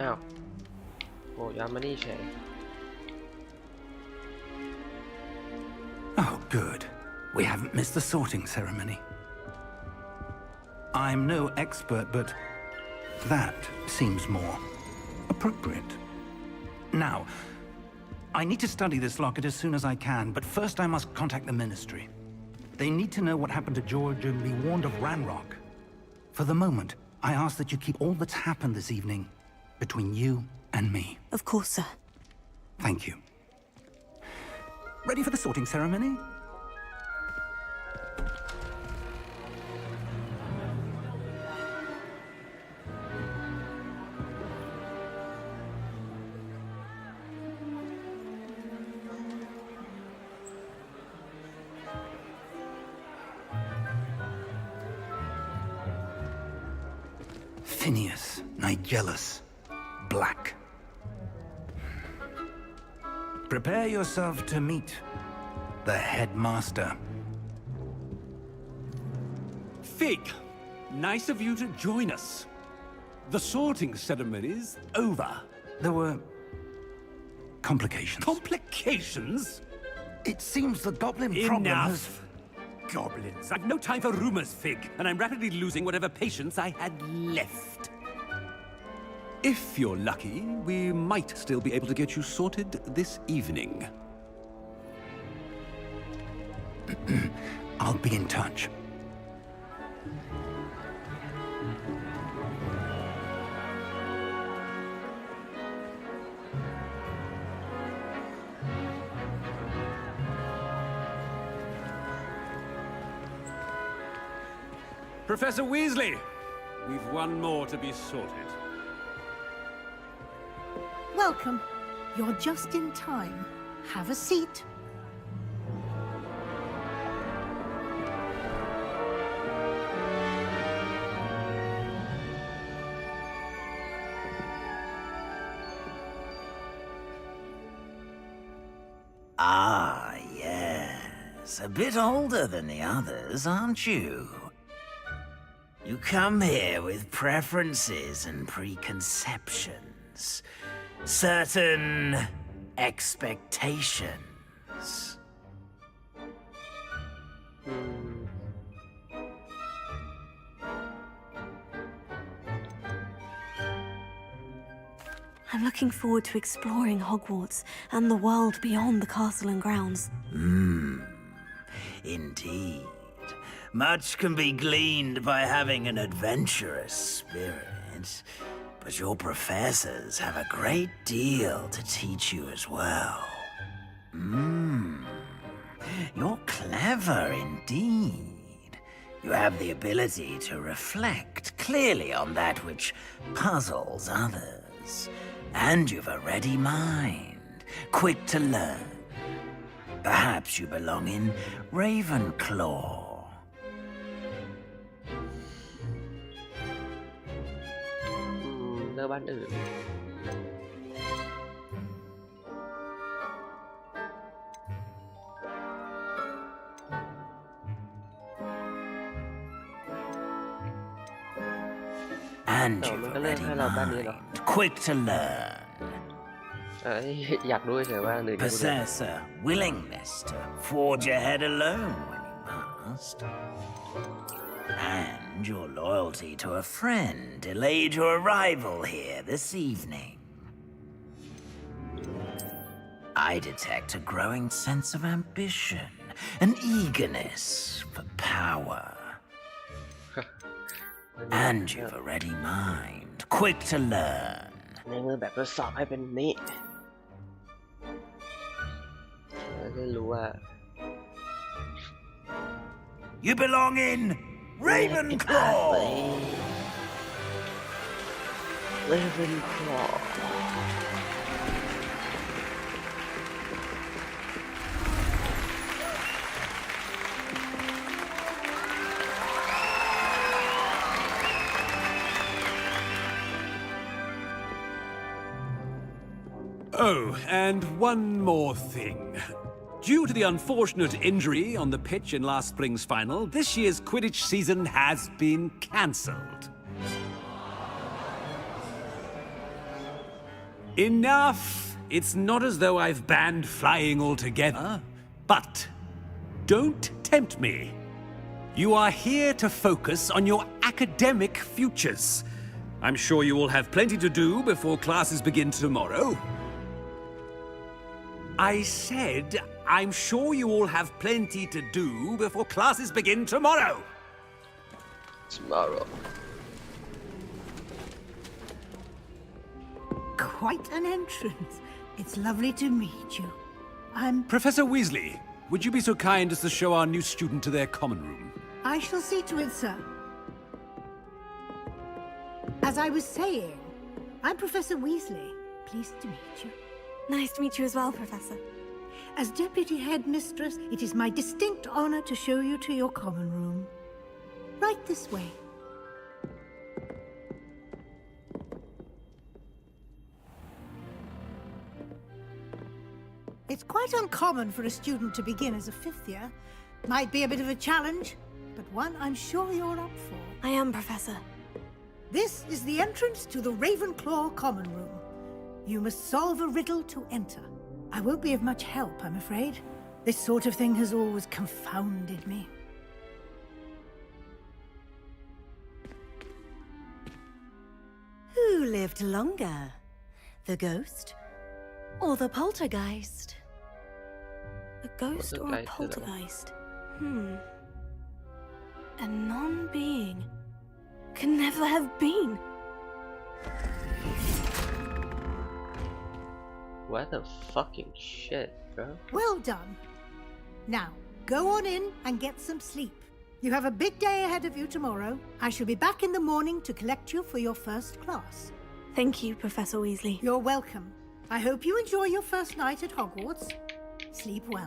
อ้าวโอ้ย้อนมานี่เฉย Oh, good. We haven't missed the sorting ceremony. I'm no expert, but that seems more appropriate. Now, I need to study this locket as soon as I can, but first I must contact the Ministry. They need to know what happened to George and be warned of Ranrock. For the moment, I ask that you keep all that's happened this evening between you and me. Of course, sir. Thank you. Ready for the sorting ceremony? Phineas, Nigellus, Black. Prepare yourself to meet the headmaster. Fig, nice of you to join us. The sorting ceremony's over. There were complications. Complications? It seems the goblin problem has... Enough! Goblins. I've no time for rumors, Fig, and I'm rapidly losing whatever patience I had left. If you're lucky, we might still be able to get you sorted this evening. I'll be in touch. Professor Weasley, we've one more to be sorted. Welcome. You're just in time. Have a seat. Ah, yes. A bit older than the others, aren't you? You come here with preferences and preconceptions. Certain expectations. I'm looking forward to exploring Hogwarts and the world beyond the castle and grounds. Indeed. Much can be gleaned by having an adventurous spirit, but your professors have a great deal to teach you as well. You're clever indeed. You have the ability to reflect clearly on that which puzzles others. And you've a ready mind, quick to learn. Perhaps you belong in Ravenclaw. เลือกบ้านอื่น And you've a ready mind, quick to learn. อยากรู้เฉยๆว่าหรือ Possess a willingness to forge ahead alone when you must. And your loyalty to a friend delayed your arrival here this evening. I detect a growing sense of ambition, an eagerness for power. And you've a ready mind, quick to learn. ในมือแบบทดสอบให้เป็นนี้จะรู้ว่า You belong in Ravenclaw. Ravenclaw Oh, and one more thing. Due to the unfortunate injury on the pitch in last spring's final, this year's Quidditch season has been cancelled. Enough! It's not as though I've banned flying altogether. But don't tempt me. You are here to focus on your academic futures. I'm sure you will have plenty to do before classes begin tomorrow. I said, I'm sure you all have plenty to do before classes begin tomorrow. tomorrow Quite an entrance. It's lovely to meet you. I'm... Professor Weasley, would you be so kind as to show our new student to their common room? I shall see to it, sir. As I was saying, I'm Professor Weasley. Pleased to meet you. Nice to meet you as well, Professor. As Deputy Headmistress, it is my distinct honor to show you to your common room. Right this way. It's quite uncommon for a student to begin as a fifth year. Might be a bit of a challenge, but one I'm sure you're up for. I am, Professor. This is the entrance to the Ravenclaw common room. You must solve a riddle to enter. I won't be of much help, I'm afraid. This sort of thing has always confounded me. Who lived longer? The ghost or the poltergeist? A ghost or a poltergeist? A non-being can never have been. what the fucking shit, bro. Well done. Now, go on in and get some sleep. You have a big day ahead of you tomorrow. I shall be back in the morning to collect you for your first class. Thank you, Professor Weasley. You're welcome. I hope you enjoy your first night at Hogwarts. Sleep well.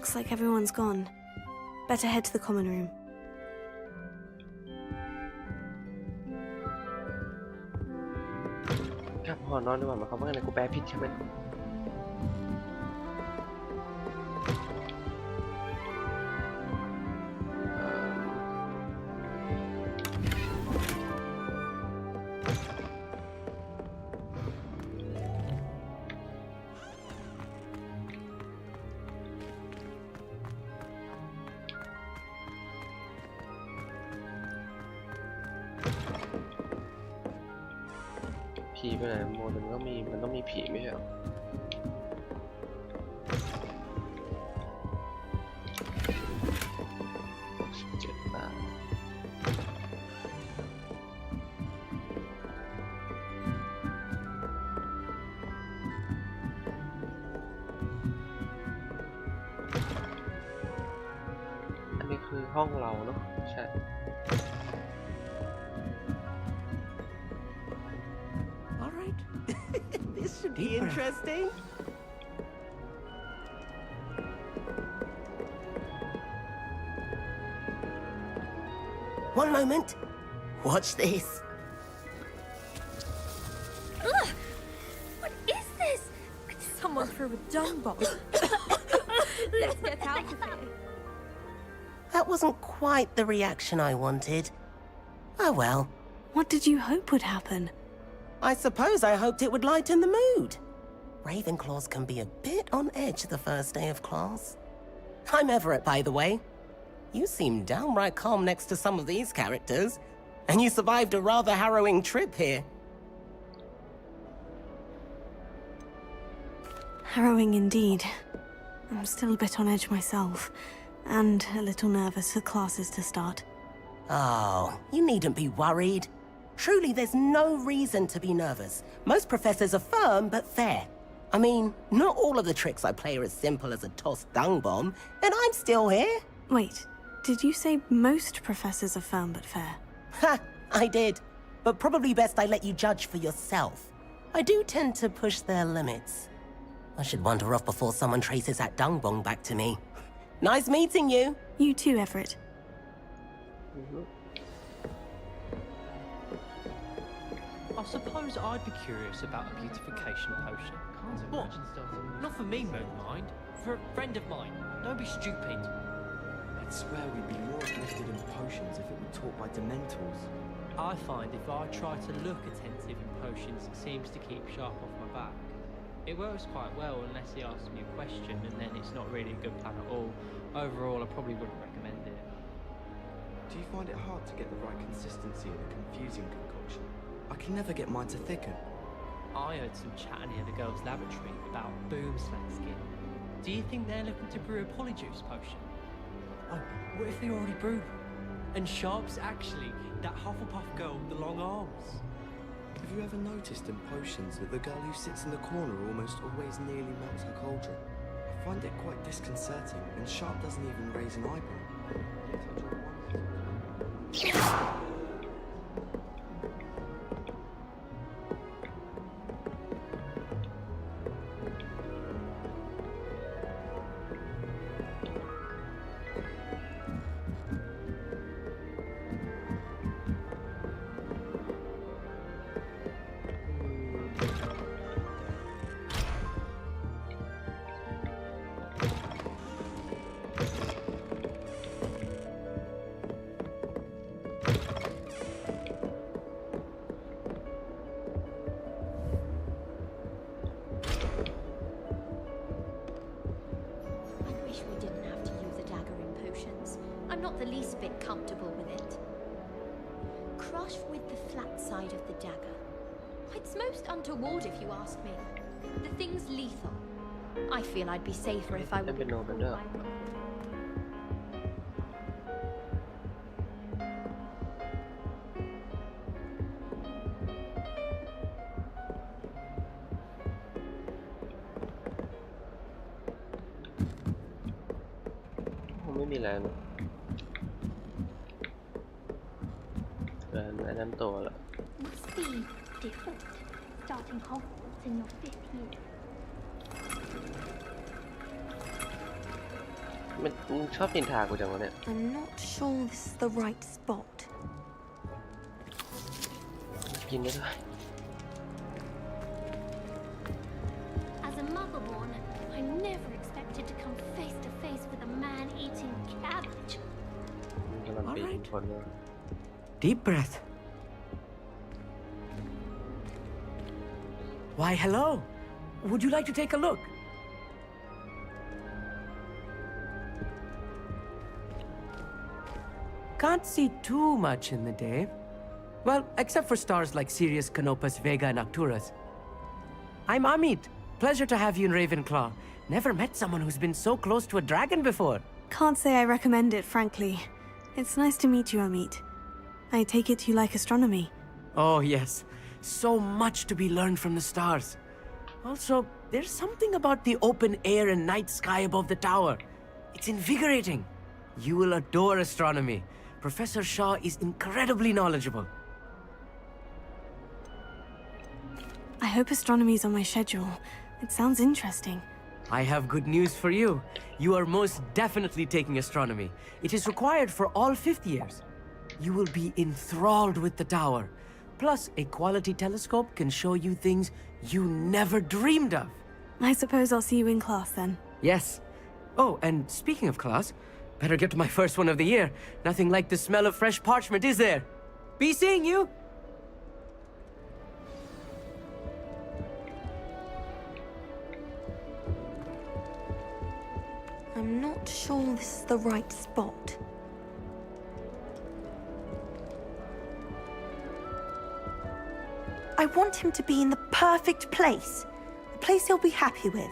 Looks like everyone's gone. Better head to the common room. Gấp hò nói đúng mà không có cái này của bé Pít chứ mình.ผีไปไหนโมเดลมันต้องมีผีไม่ใช่หรอ17 บาทอันนี้คือห้องเราเนาะใช่ This should be interesting. One moment. Watch this. Ugh! What is this? Someone threw a dung bomb. Let's get out of here. That wasn't quite the reaction I wanted. Oh well. What did you hope would happen? I suppose I hoped it would lighten the mood. Ravenclaws can be a bit on edge the first day of class. I'm Everett, by the way. You seem downright calm next to some of these characters, and you survived a rather harrowing trip here. Harrowing indeed. I'm still a bit on edge myself, and a little nervous for classes to start. Oh, you needn't be worried. Truly, there's no reason to be nervous. Most professors are firm but fair. I mean, not all of the tricks I play are as simple as a tossed dung bomb, and I'm still here. Wait, did you say most professors are firm but fair? Ha, I did. But probably best I let you judge for yourself. I do tend to push their limits. I should wander off before someone traces that dung bomb back to me. Nice meeting you. You too, Everett. suppose I'd be curious about a beautification potion. What? Not for me, Moonmind. For a friend of mine. Don't be stupid. I'd swear we'd be more gifted in potions if it were taught by Dementors. I find if I try to look attentive in potions, it seems to keep sharp off my back. It works quite well unless he asks me a question, and then it's not really a good plan at all. Overall, I probably wouldn't recommend it. Do you find it hard to get the right consistency in a confusing concoction? I can never get mine to thicken. I heard some chat near the girls' lavatory about boomslang skin. Do you think they're looking to brew a polyjuice potion? Oh, what if they already brewed one? And Sharp's actually that Hufflepuff girl with the long arms. Have you ever noticed in potions that the girl who sits in the corner almost always nearly melts her cauldron? I find it quite disconcerting, and Sharp doesn't even raise an eyebrow. Yet I draw one. I'm not the least bit comfortable with it. Crush with the flat side of the dagger. It's most untoward if you ask me. The thing's lethal. I feel I'd be safer if I were controlled by a ไม่มีแรงแรงแนะนำตัวละ Must be different, starting Hogwarts in your 5th year. มึงชอบนินทากูจังวะเนี่ย I'm not sure this is the right spot. กินได้ด้วย As a motherborn, I never expected to come face to face with a man eating cabbage. กำลังปีนคนเลย Deep breath. Why, hello. Would you like to take a look? Can't see too much in the day. Well, except for stars like Sirius, Canopus, Vega, and Arcturus. I'm Amit. Pleasure to have you in Ravenclaw. Never met someone who's been so close to a dragon before. Can't say I recommend it, frankly. It's nice to meet you, Amit. I take it you like astronomy. Oh, yes. So much to be learned from the stars. Also, there's something about the open air and night sky above the tower. It's invigorating. You will adore astronomy. Professor Shaw is incredibly knowledgeable. I hope astronomy's on my schedule. It sounds interesting. I have good news for you. You are most definitely taking astronomy. It is required for all 5th years. You will be enthralled with the tower. Plus, a quality telescope can show you things you never dreamed of. I suppose I'll see you in class then. Yes. Oh, and speaking of class, better get to my first one of the year. Nothing like the smell of fresh parchment, is there? Be seeing you! I'm not sure this is the right spot. I want him to be in the perfect place. A place he'll be happy with.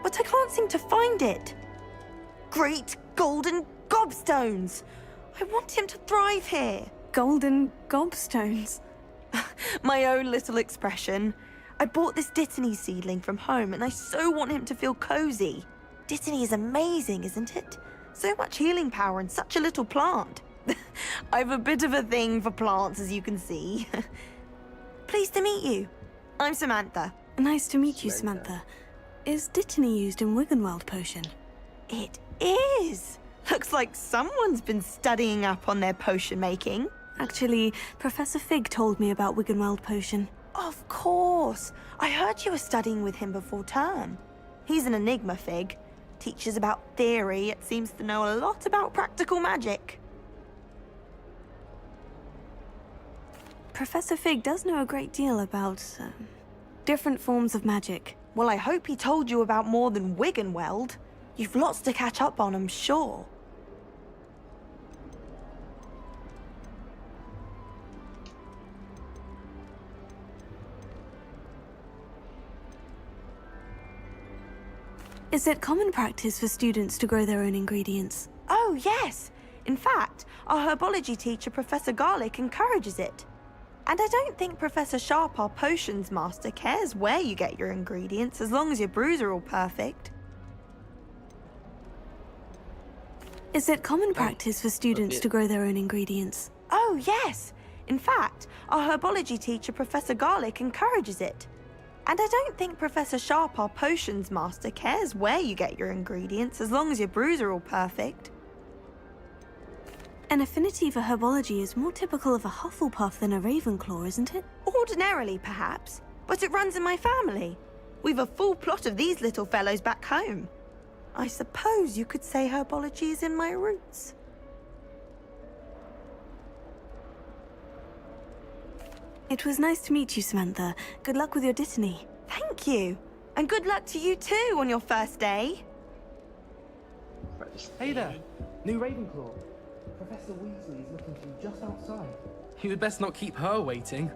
But I can't seem to find it. Great golden gobstones! I want him to thrive here. Golden gobstones. My own little expression. I bought this Dittany seedling from home and I so want him to feel cozy. Dittany is amazing, isn't it? So much healing power in such a little plant. I've a bit of a thing for plants, as you can see. Pleased to meet you. I'm Samantha. Nice to meet you, Samantha. Is Dittany used in Wiggenweld potion? It is! Looks like someone's been studying up on their potion making. Actually, Professor Fig told me about Wiggenweld potion. Of course. I heard you were studying with him before term. He's an enigma, Fig. Teaches about theory, yet seems to know a lot about practical magic. Professor Fig does know a great deal about different forms of magic. Well, I hope he told you about more than Wiggenweld. You've lots to catch up on, I'm sure. Is it common practice for students to grow their own ingredients? Oh, yes. In fact, our herbology teacher, Professor Garlick, encourages it. And I don't think Professor Sharp, our potions master, cares where you get your ingredients as long as your brews are all perfect. Is it common practice for students to grow their own ingredients? Oh, yes. In fact, our herbology teacher, Professor Garlick, encourages it. And I don't think Professor Sharp, our potions master, cares where you get your ingredients as long as your brews are all perfect. An affinity for herbology is more typical of a Hufflepuff than a Ravenclaw, isn't it? Ordinarily, perhaps, but it runs in my family. We've a full plot of these little fellows back home. I suppose you could say herbology is in my roots. It was nice to meet you, Samantha. Good luck with your dittany. Thank you. And good luck to you too on your first day. Hey there, new Ravenclaw. Professor Weasley is looking for you just outside. You had best not keep her waiting.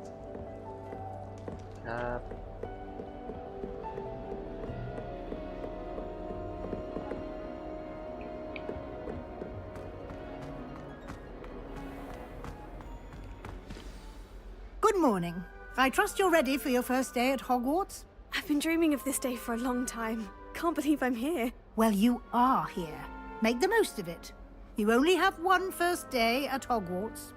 Good morning. I trust you're ready for your first day at Hogwarts? I've been dreaming of this day for a long time. Can't believe I'm here. Well, you are here. Make the most of it. You only have one first day at Hogwarts.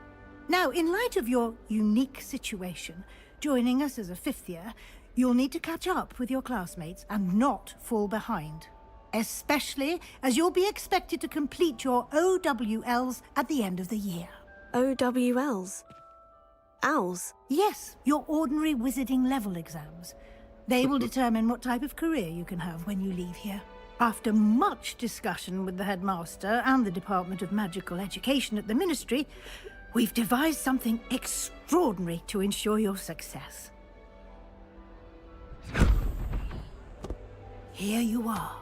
Now, in light of your unique situation, joining us as a fifth year, you'll need to catch up with your classmates and not fall behind. Especially as you'll be expected to complete your OWLs at the end of the year. OWLs? Owls? Yes, your ordinary wizarding level exams. They will determine what type of career you can have when you leave here. After much discussion with the headmaster and the Department of Magical Education at the Ministry, we've devised something extraordinary to ensure your success. Here you are.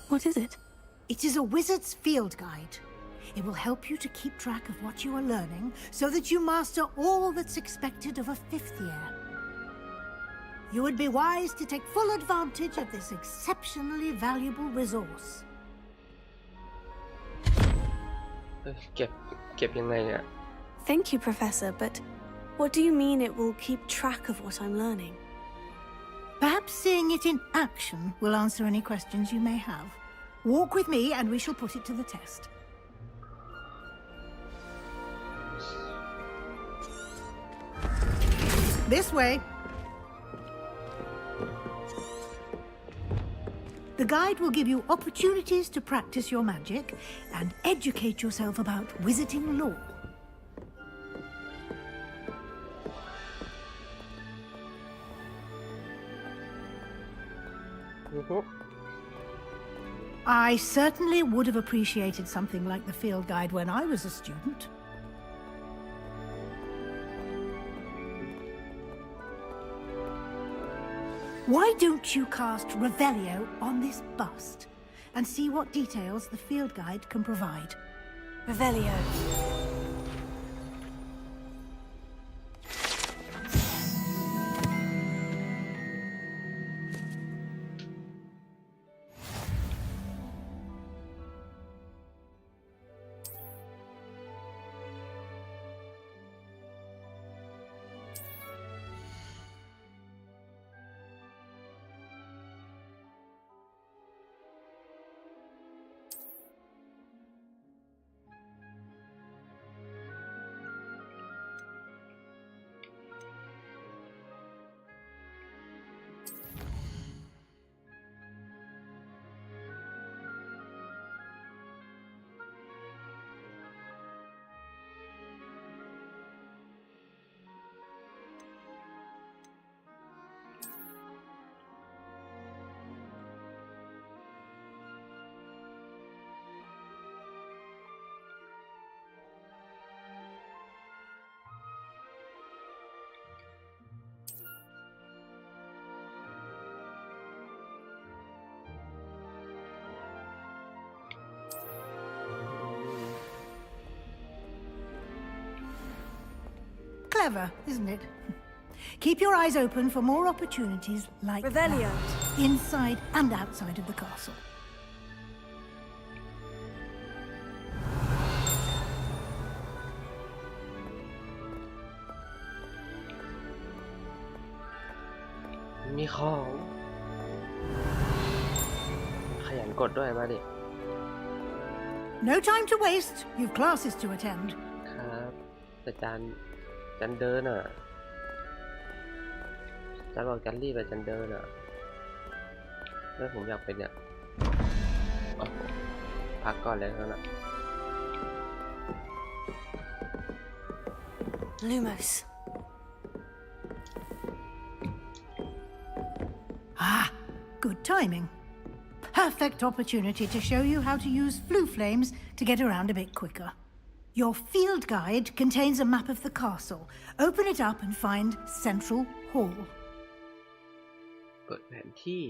What is it? It is a wizard's field guide. It will help you to keep track of what you are learning so that you master all that's expected of a fifth year. You would be wise to take full advantage of this exceptionally valuable resource. เก็บยังไงเนี่ย Thank you, Professor, but what do you mean it will keep track of what I'm learning? Perhaps seeing it in action will answer any questions you may have. Walk with me and we shall put it to the test. This way. The guide will give you opportunities to practice your magic and educate yourself about wizarding lore. I certainly would have appreciated something like the field guide when I was a student. Why don't you cast Revelio on this bust and see what details the field guide can provide? Revelio. clever, isn't it? Keep your eyes open for more opportunities like Revelio. that, inside and outside of the castle. มีของขยันกดด้วยมาดิ No time to waste. You've classes to attend. ครับแต่จันเดินอ่ะจันบอกจันรีบไปจันเดินอ่ะแล้วผมอยากเป็นเนี่ยพักก่อนเลยครับนะ Lumos. Ah, good timing. Perfect opportunity to show you how to use flue flames to get around a bit quicker. Your field guide contains a map of the castle. Open it up and find Central Hall. เปิดแผนที่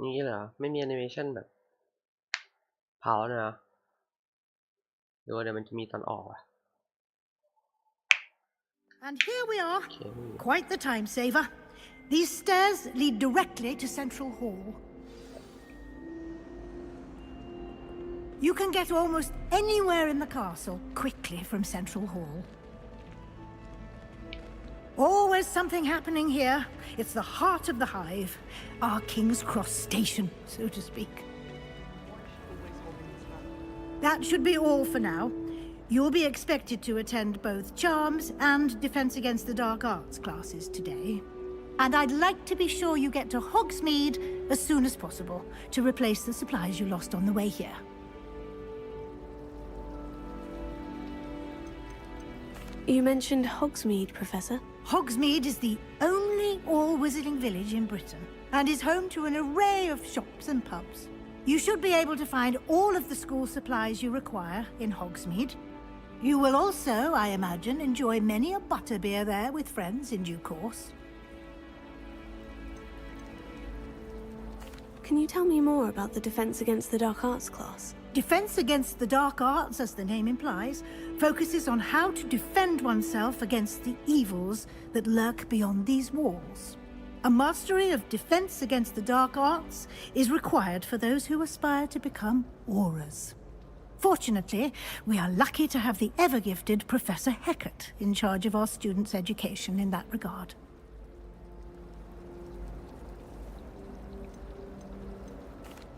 นี่เหรอไม่มีแอนิเมชันแบบเผาเนะหรือว่าเดี๋ยวมันจะมีตอนออกอ่ะ And here we are. Quite the time saver. These stairs lead directly to Central Hall. You can get almost anywhere in the castle quickly from Central Hall. Always something happening here. It's the heart of the hive, our King's Cross station, so to speak. That should be all for now. You'll be expected to attend both Charms and Defense Against the Dark Arts classes today. And I'd like to be sure you get to Hogsmeade as soon as possible to replace the supplies you lost on the way here. You mentioned Hogsmeade, Professor. Hogsmeade is the only all-wizarding village in Britain and is home to an array of shops and pubs. You should be able to find all of the school supplies you require in Hogsmeade. You will also, I imagine, enjoy many a butterbeer there with friends in due course. Can you tell me more about the Defense Against the Dark Arts class? Defense Against the Dark Arts, as the name implies, focuses on how to defend oneself against the evils that lurk beyond these walls. A mastery of Defense Against the Dark Arts is required for those who aspire to become Aurors. Fortunately, we are lucky to have the ever-gifted Professor Heckert in charge of our students' education in that regard.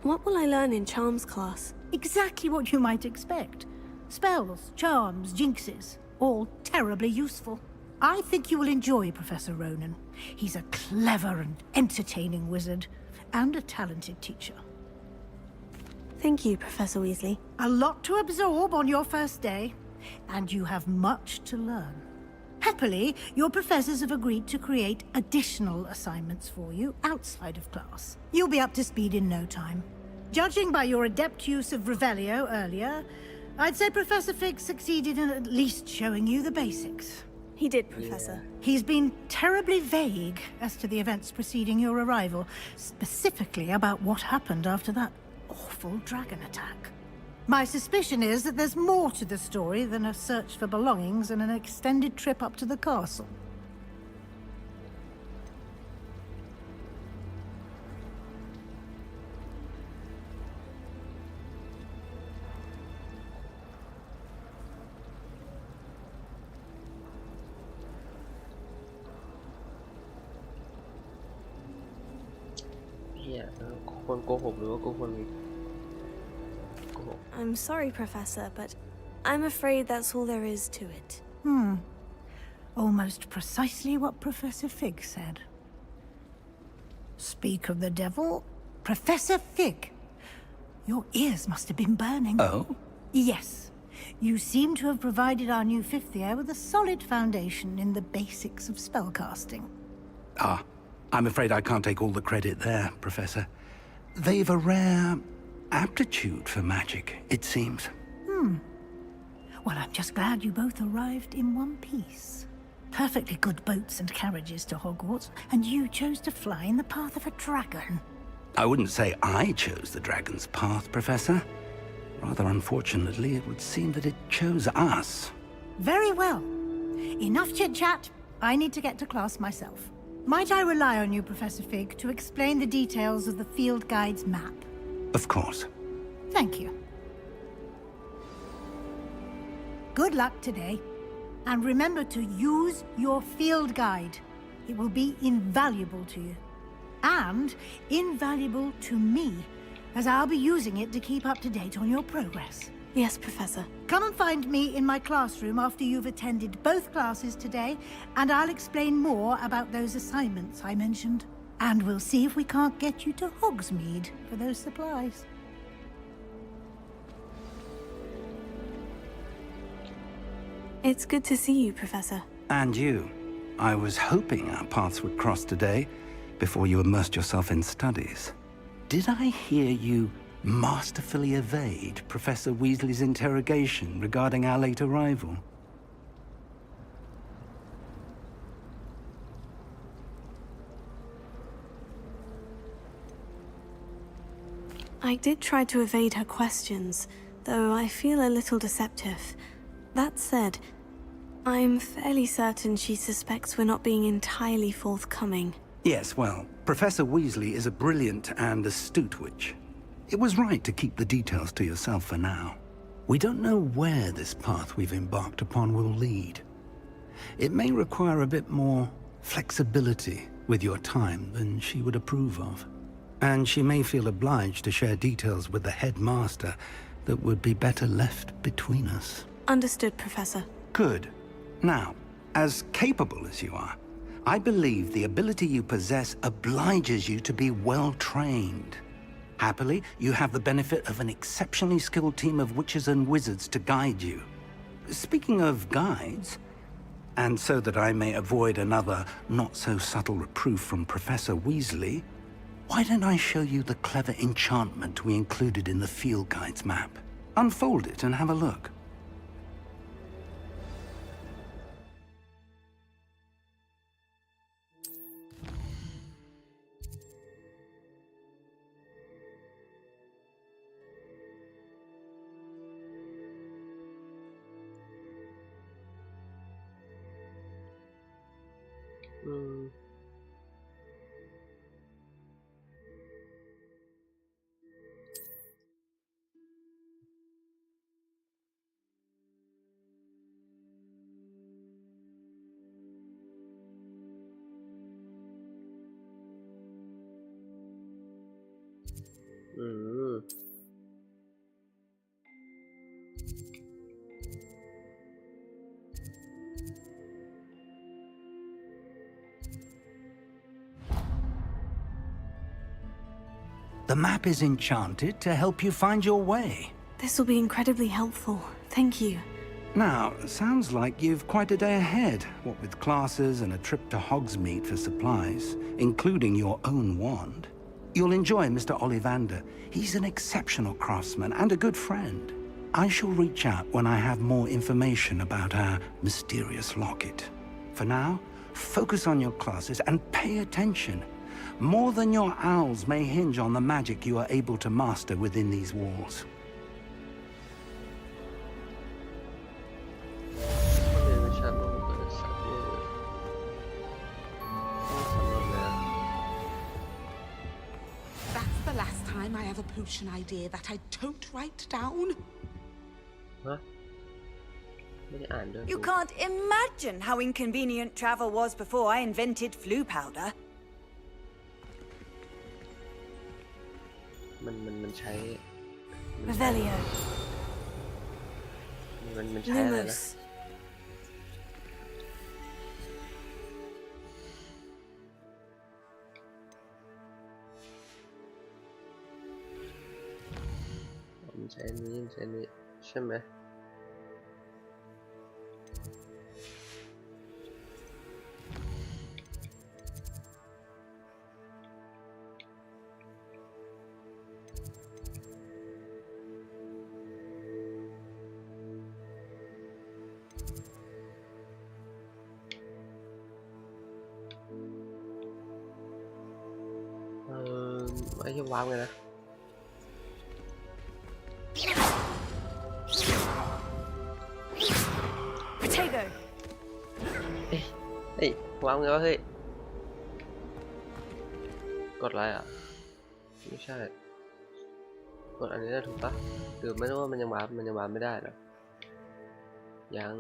What will I learn in Charms class? Exactly what you might expect. Spells, charms, jinxes, all terribly useful. I think you will enjoy Professor Ronan. He's a clever and entertaining wizard, and a talented teacher. Thank you, Professor Weasley. A lot to absorb on your first day, and you have much to learn. Happily, your professors have agreed to create additional assignments for you outside of class. You'll be up to speed in no time. Judging by your adept use of Revelio earlier, I'd say Professor Fig succeeded in at least showing you the basics. He did, Professor. He's been terribly vague as to the events preceding your arrival, specifically about what happened after that awful dragon attack. My suspicion is that there's more to the story than a search for belongings and an extended trip up to the castle. เฮียควรโกหกหรือว่ากูควรโกหก I'm sorry, Professor, but I'm afraid that's all there is to it. Almost precisely what Professor Fig said. Speak of the devil, Professor Fig. Your ears must have been burning. Oh? Yes. You seem to have provided our new fifth year with a solid foundation in the basics of spellcasting. I'm afraid I can't take all the credit there, Professor. They've a rare aptitude for magic, it seems. Well, I'm just glad you both arrived in one piece. Perfectly good boats and carriages to Hogwarts, and you chose to fly in the path of a dragon. I wouldn't say I chose the dragon's path, Professor. Rather unfortunately, it would seem that it chose us. Very well. Enough chit-chat. I need to get to class myself. Might I rely on you, Professor Fig, to explain the details of the field guide's map? Of course. Thank you. Good luck today. And remember to use your field guide. It will be invaluable to you. And invaluable to me, as I'll be using it to keep up to date on your progress. Yes, Professor. Come and find me in my classroom after you've attended both classes today, and I'll explain more about those assignments I mentioned. And we'll see if we can't get you to Hogsmeade for those supplies. It's good to see you, Professor. And you. I was hoping our paths would cross today, before you immersed yourself in studies. Did I hear you masterfully evade Professor Weasley's interrogation regarding our late arrival? I did try to evade her questions, though I feel a little deceptive. That said, I'm fairly certain she suspects we're not being entirely forthcoming. Yes, well, Professor Weasley is a brilliant and astute witch. It was right to keep the details to yourself for now. We don't know where this path we've embarked upon will lead. It may require a bit more flexibility with your time than she would approve of. And she may feel obliged to share details with the headmaster that would be better left between us. Understood, Professor. Good. Now, as capable as you are, I believe the ability you possess obliges you to be well trained. Happily, you have the benefit of an exceptionally skilled team of witches and wizards to guide you. Speaking of guides, and so that I may avoid another not-so-subtle reproof from Professor Weasley, why don't I show you the clever enchantment we included in the field guide's map? Unfold it and have a look. The map is enchanted to help you find your way. This will be incredibly helpful. Thank you. Now, sounds like you've quite a day ahead, what with classes and a trip to Hogsmeade for supplies, including your own wand. You'll enjoy Mr. Ollivander. He's an exceptional craftsman and a good friend. I shall reach out when I have more information about our mysterious locket. For now, focus on your classes and pay attention. More than your owls may hinge on the magic you are able to master within these walls. That's the last time I have a potion idea that I don't write down. You can't imagine how inconvenient travel was before I invented flu powder. มันใช้ Revelio. มันใช้อะไรนะ Lumos. มันใช้นี้ใช่ไหมไม่ใช่ว้าวเลยนะProtego. เฮ้ยว้าวไงวะเฮ้ยกดอะไรอ่ะไม่ใช่กดอันนี้ได้ถูกปะหรือไม่รู้ว่ามันยังว้าวไม่ได้เหรอยัง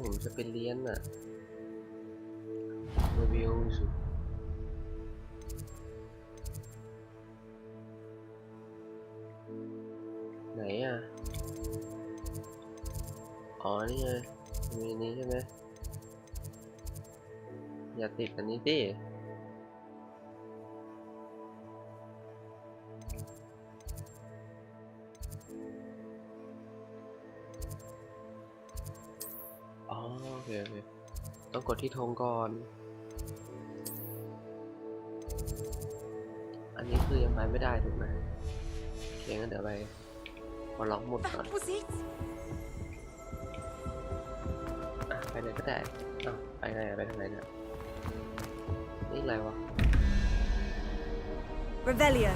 ผมจะไปเรียนอ่ะรีวิวสุดไหนอ่ะอ๋อนี่ไงมีนี้ใช่ไหมอย่าติดอันนี้ดิอ๋อโอเคต้องกดที่ธงก่อนอันนี้คือยังไปไม่ได้ถูกไหมโอเคงั้นเดี๋ยวไปพอล็อกหมดก่อนไปไหนก็ได้ไปไงไปทางไหนเนี่ยนี่อะไรวะ Revelio.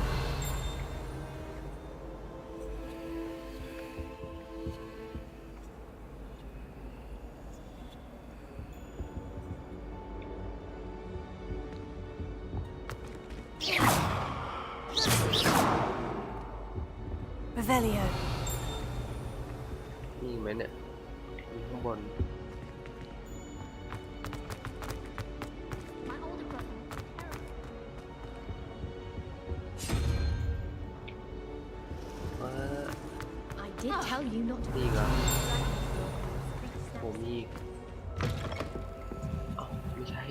Revelio. นี่ไหมเนี่ยมีข้างบน My older brother. ว่า I did tell you not to นี่เหรอผมอีกไม่ใช่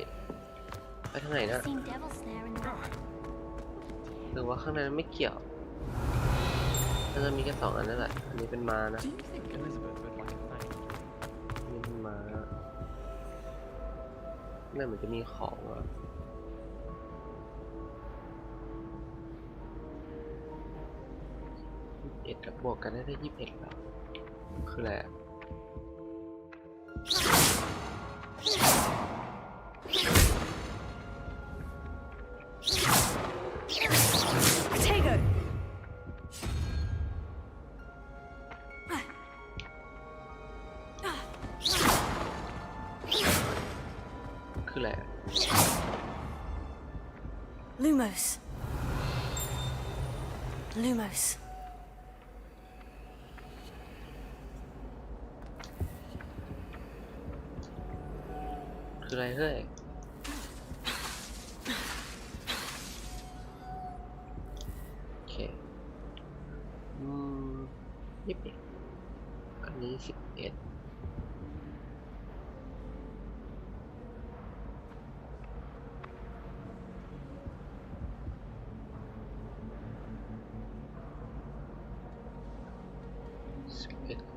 ไปทางไหนนะ seen devil snare in the หรือว่าข้างในไม่เกี่ยวน่าจะมีแค่2 อันนั่นแหละอันนี้เป็นม้านะ Do you think Elizabeth would like a thank you? นี่เป็นม้าน่าเหมือนจะมีของอ่ะ21กับบวกกันได้21แล้วคืออะไรอะคืออะไรอะ Lumos. Lumos. คืออะไรเฮ้ยโอเค21อันนี้11อั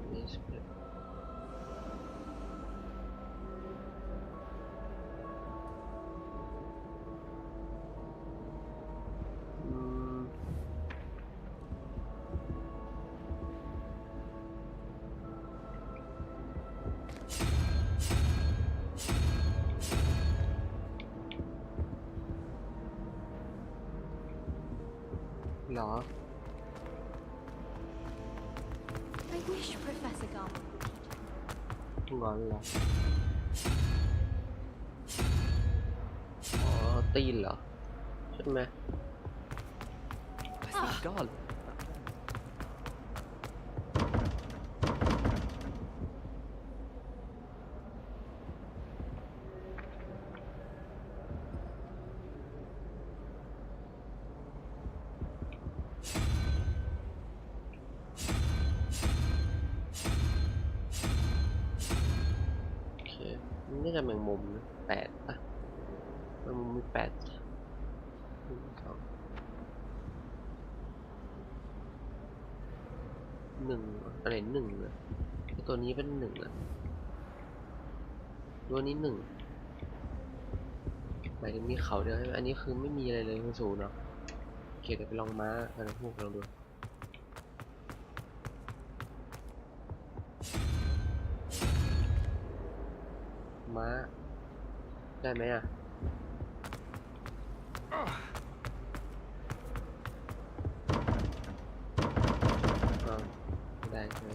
นนี้11เหรอ I wish Professor Garman งอนเหรออ๋อตีนเหรอใช่ไหม God. จะแมงมุมนะ8 ป่ะแมงมุมมี8 1อะไร1เลยตัวนี้เป็น1อ่ะตัวนี้1หมายถึงมีเขาเดียวใช่ไหมอันนี้คือไม่มีอะไรเลยคือ0เนาะโอเคเดี๋ยวไปลองม้ากันพวกลองดูม้าได้ไหมอ่ะได้ใช่ไหม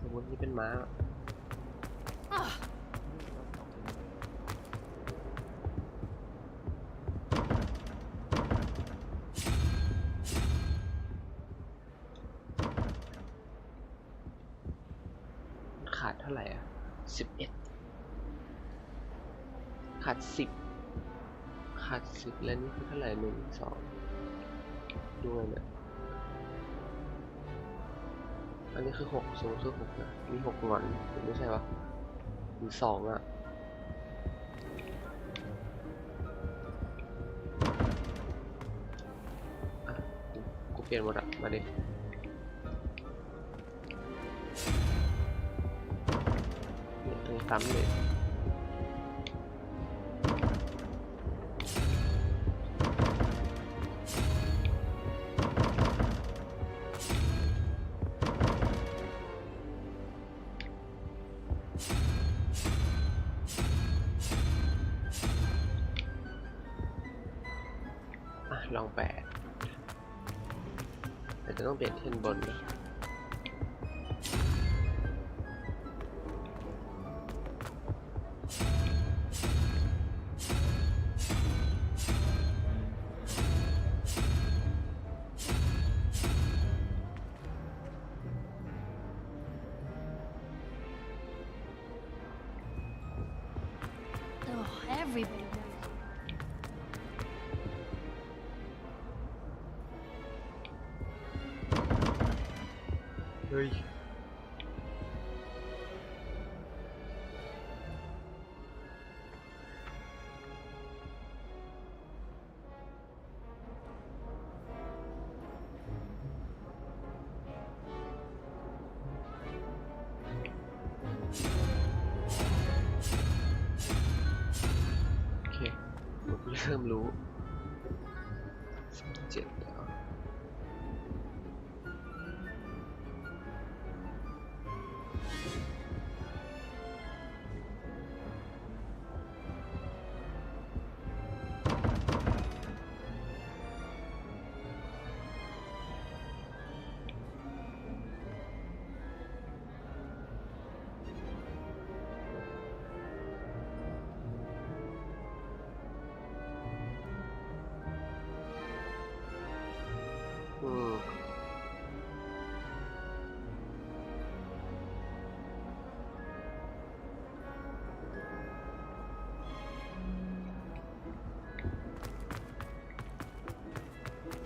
สมมตินี่เป็นม้าขาดเท่าไหร่อ่ะ11ขาด10แล้วนี่คือเท่าไหร่1 2ด้วยเนี่ยอันนี้คือ6สูงสุด6นะมี6งอนไม่ใช่ปะมี2อ่ะกูเปลี่ยนหมดอ่ะมาดิเนี่ยซ้ำเลยลอง8แต่จะต้องเปลี่ยนเทนบนนะเฮ้ยโอเคผมเริ่มรู้17แล้ว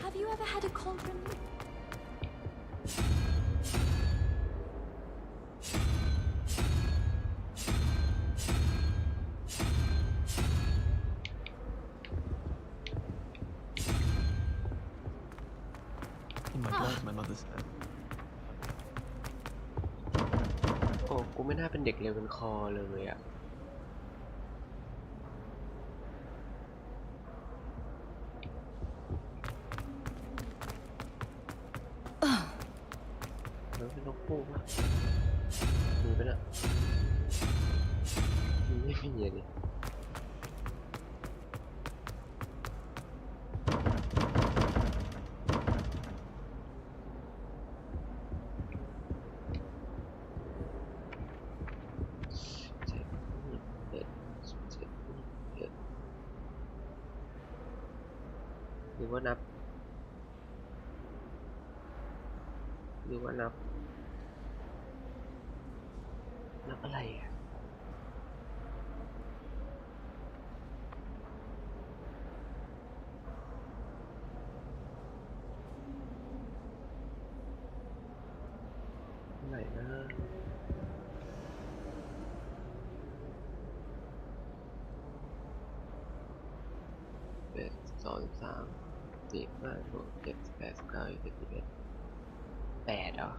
Have you ever had a cauldron? In my blood, my mother said. โอ้กูไม่น่าเป็นเด็กเร็วเป็นคอเลยอ่ะแล้วเป็นนกคู่ปะมีปะเนี่ยไม่มีอะดิ รือว่านับอะไรอ่ะไหนนะ8เหรอ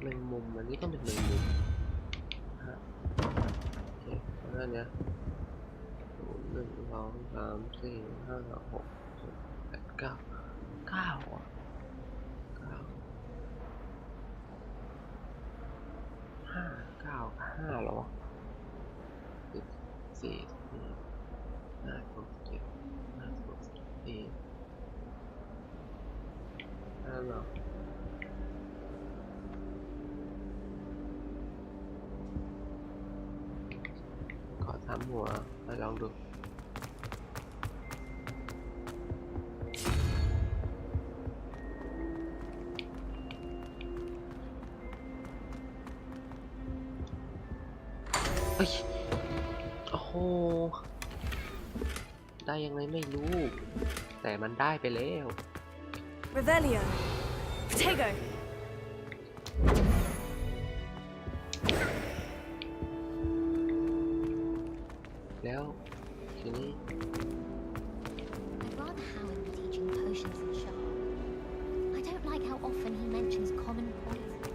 แมงมุมอันนี้ต้องเป็นแมงมุมฮะโอเคแล้วอันเนี้ย1 2 3 4 5 6 7 8 9 9อ่ะ5 9 กับ5เหรอ4 5 6 7 5 6 4เหรอขอ3 หัวไปลองดูเฮ้ยโอ้โหได้ยังไงไม่รู้แต่มันได้ไปแล้ว Revelio. Protego. แล้วทีนี้ I'd rather Howard be teaching potions than Sharp. I don't like how often he mentions common poisons.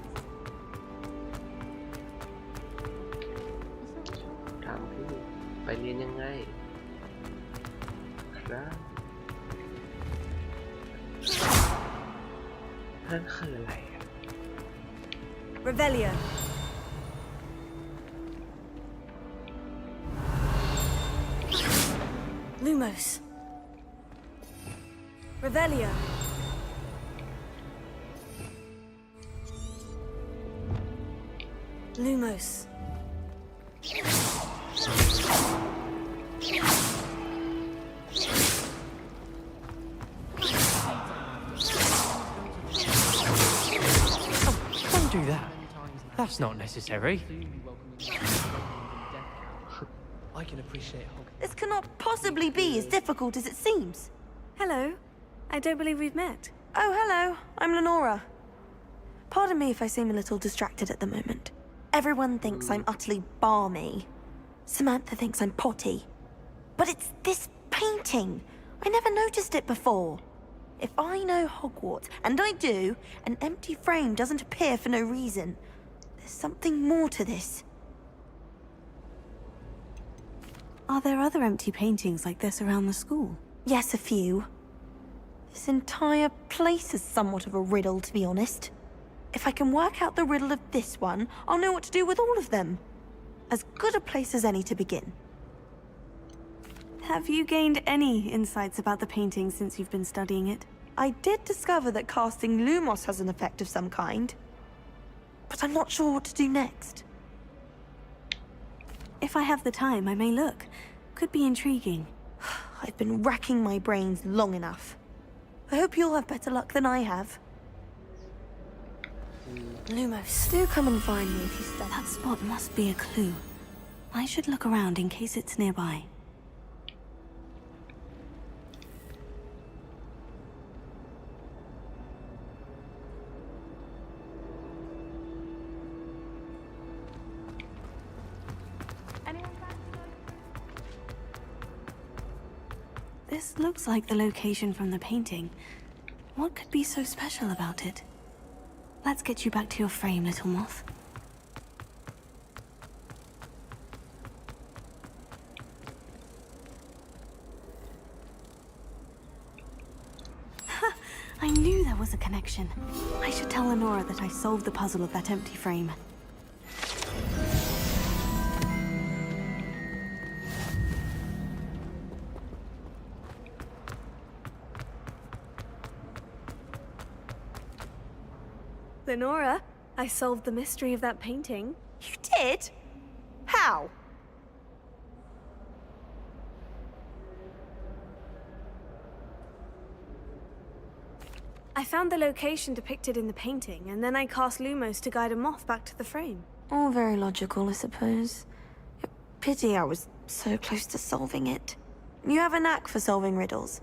ถามพี่ไปเรียนยังไงครับนั่นคืออะไรอ่ะ Revelio. Lumos. Revelio. Lumos. Don't do that. That's not necessary. I can appreciate Hogwarts. This cannot possibly be as difficult as it seems. Hello. I don't believe we've met. Oh, hello. I'm Lenora. Pardon me if I seem a little distracted at the moment. Everyone thinks I'm utterly balmy. Samantha thinks I'm potty. But it's this painting. I never noticed it before. If I know Hogwarts, and I do, an empty frame doesn't appear for no reason. There's something more to this. Are there other empty paintings like this around the school? Yes, a few. This entire place is somewhat of a riddle, to be honest. If I can work out the riddle of this one, I'll know what to do with all of them. As good a place as any to begin. Have you gained any insights about the painting since you've been studying it? I did discover that casting Lumos has an effect of some kind. But I'm not sure what to do next. If I have the time, I may look. Could be intriguing. I've been racking my brains long enough. I hope you'll have better luck than I have. Lumos. Do come and find me if you study. That spot must be a clue. I should look around in case it's nearby. This looks like the location from the painting. What could be so special about it? Let's get you back to your frame, little moth. Ha! I knew there was a connection. I should tell Lenora that I solved the puzzle of that empty frame. Lenora, I solved the mystery of that painting. You did? How? I found the location depicted in the painting, and then I cast Lumos to guide a moth back to the frame. All very logical, I suppose. Pity I was so close to solving it. You have a knack for solving riddles.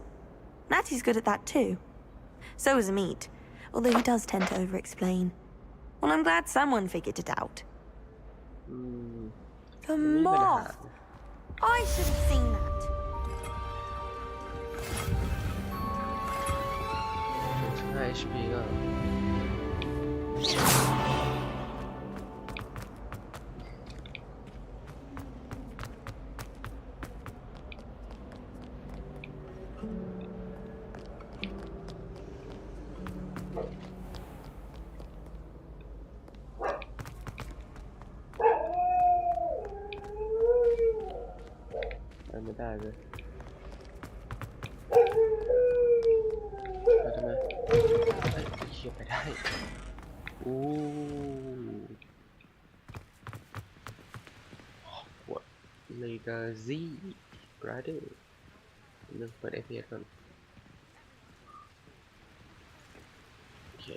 Natty's good at that too. So is Amit, although he does tend to over-explain. Well, I'm glad someone figured it out. The moth! I should have seen that. 5 HP ก็ไม่ได้เลยไปทำไมเขี่ยไปได้โอ้ Hogwarts Legacy brother เริ่มเปิด FPS ก่อนโอเค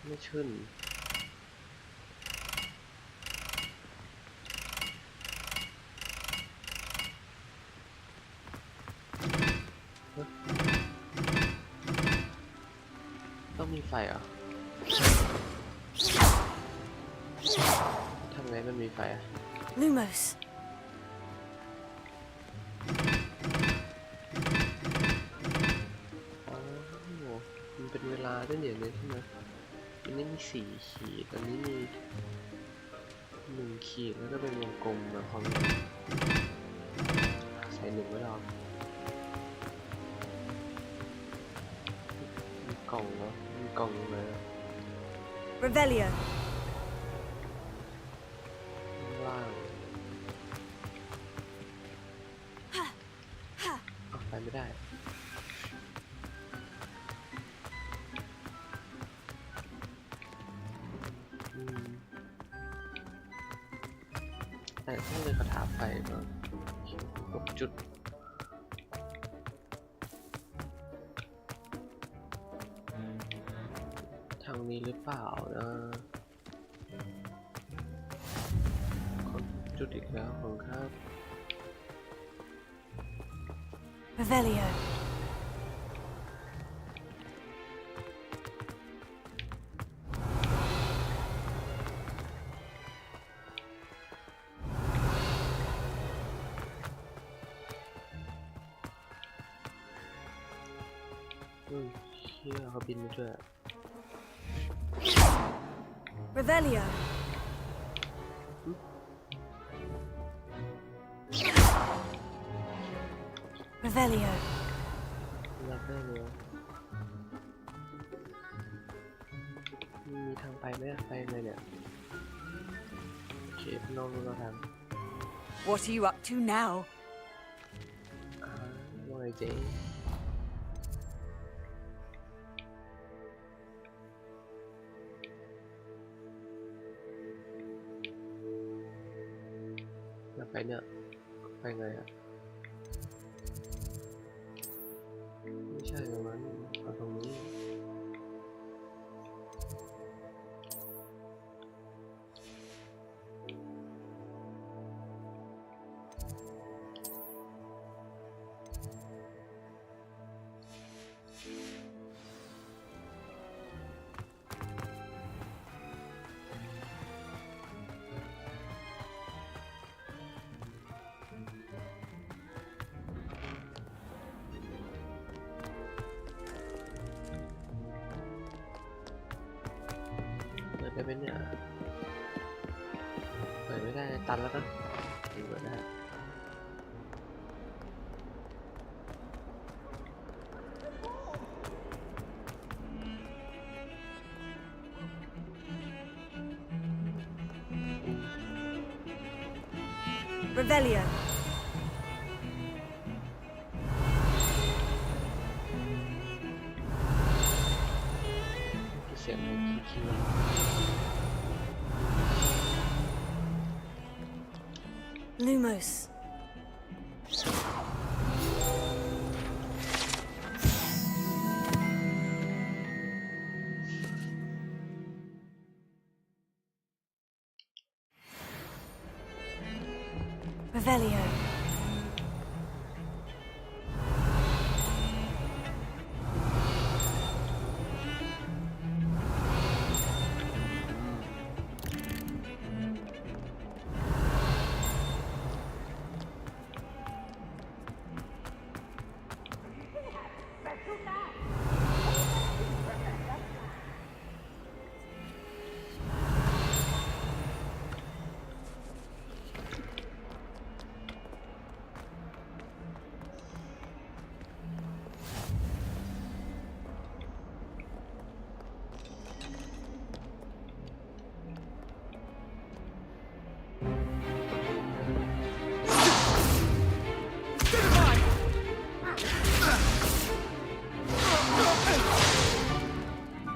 ไม่ขึ้นต้องมีไฟเหรอทำไงมันมีไฟอ่ะ Lumos. อ๋อมันเป็นเวลาด้วยเนี่ยใช่ไหมอันนี้มี4 ขีดอันนี้มี1 ขีดแล้วก็เป็นวงกลมนะพร้อมกันใส่1ไว้รอมีกล่องเหรอมีกล่องยังไง Revelio. ข้างล่างไปไม่ได้แต่ถ้าเลยคาถาไฟก็กดจุดทางนี้หรือเปล่านะกดจุดอีกแล้วของครับ Revelio. Here, I've been to it. Revelio. Revelio. Revelio. มีทางไปไหมไปไงเนี่ยโอเคพี่น้องรู้แล้วทาง What are you up to now? ว่าไงเจ๊ไปเนี่ยไปไงอ่ะไม่ใช่ตรงนั้นเอาตรงนี้ได้ไหมเนี่ยเปิดไม่ได้ตันแล้วนะเปิดได้ Revelio. เสียงมันคี Lumos. Revelio.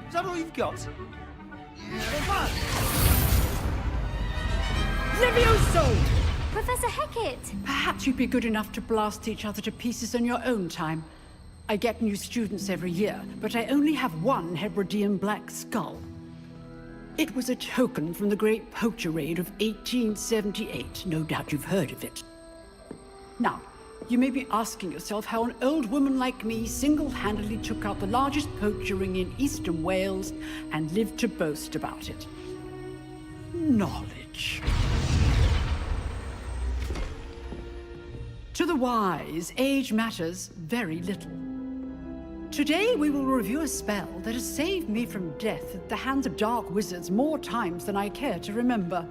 Is that all you've got? Levioso! Professor Hecat! Perhaps you'd be good enough to blast each other to pieces on your own time. I get new students every year, but I only have one Hebridean black skull. It was a token from the Great Poacher Raid of 1878. No doubt you've heard of it. Now, you may be asking yourself how an old woman like me single-handedly took out the largest poacher ring in eastern Wales and lived to boast about it. Knowledge. To the wise, age matters very little. Today we will review a spell that has saved me from death at the hands of dark wizards more times than I care to remember.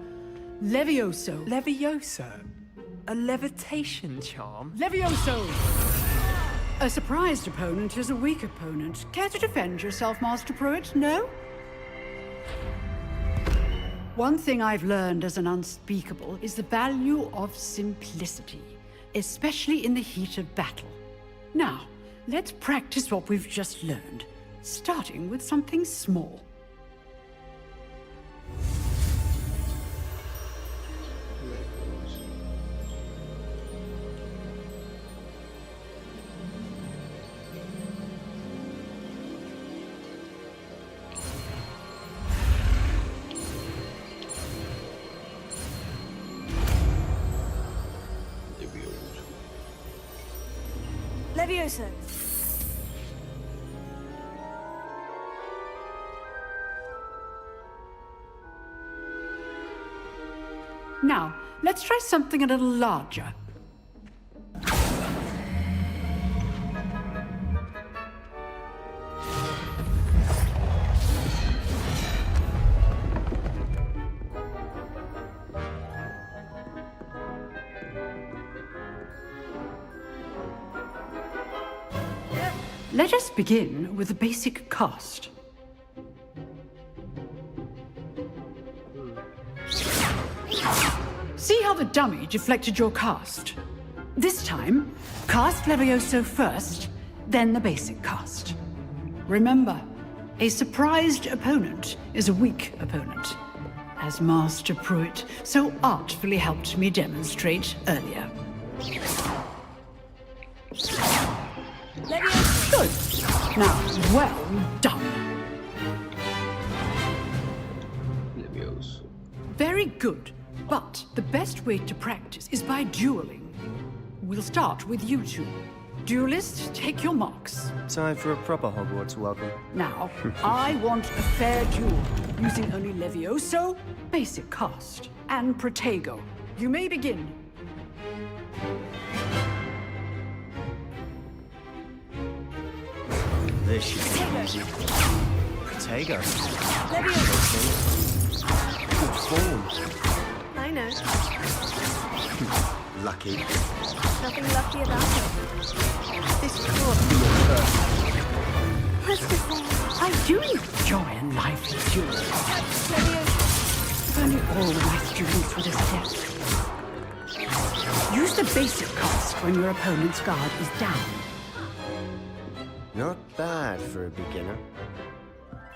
Levioso. Levioso? A levitation charm? Levioso! A surprised opponent is a weak opponent. Care to defend yourself, Master Pruitt? No? One thing I've learned as an unspeakable is the value of simplicity, especially in the heat of battle. Now, let's practice what we've just learned, starting with something small. Levioso. Now, let's try something a little larger. Let us begin with the basic cast. See how the dummy deflected your cast? This time, cast Levioso first, then the basic cast. Remember, a surprised opponent is a weak opponent, as Master Pruitt so artfully helped me demonstrate earlier. Good. Now, well done. Levioso. Very good. But the best way to practice is by dueling. We'll start with you two. Duelists, take your marks. Time for a proper Hogwarts welcome. Now, I want a fair duel, using only Levioso, basic cast, and Protego. You may begin. This should be easy. Protego. Good form. I know. Lucky. Nothing lucky about it. This can't be your first. Let's just say, I do enjoy a lively duel. If only all my students would accept. Use the basic cast when your opponent's guard is down. Not bad for a beginner.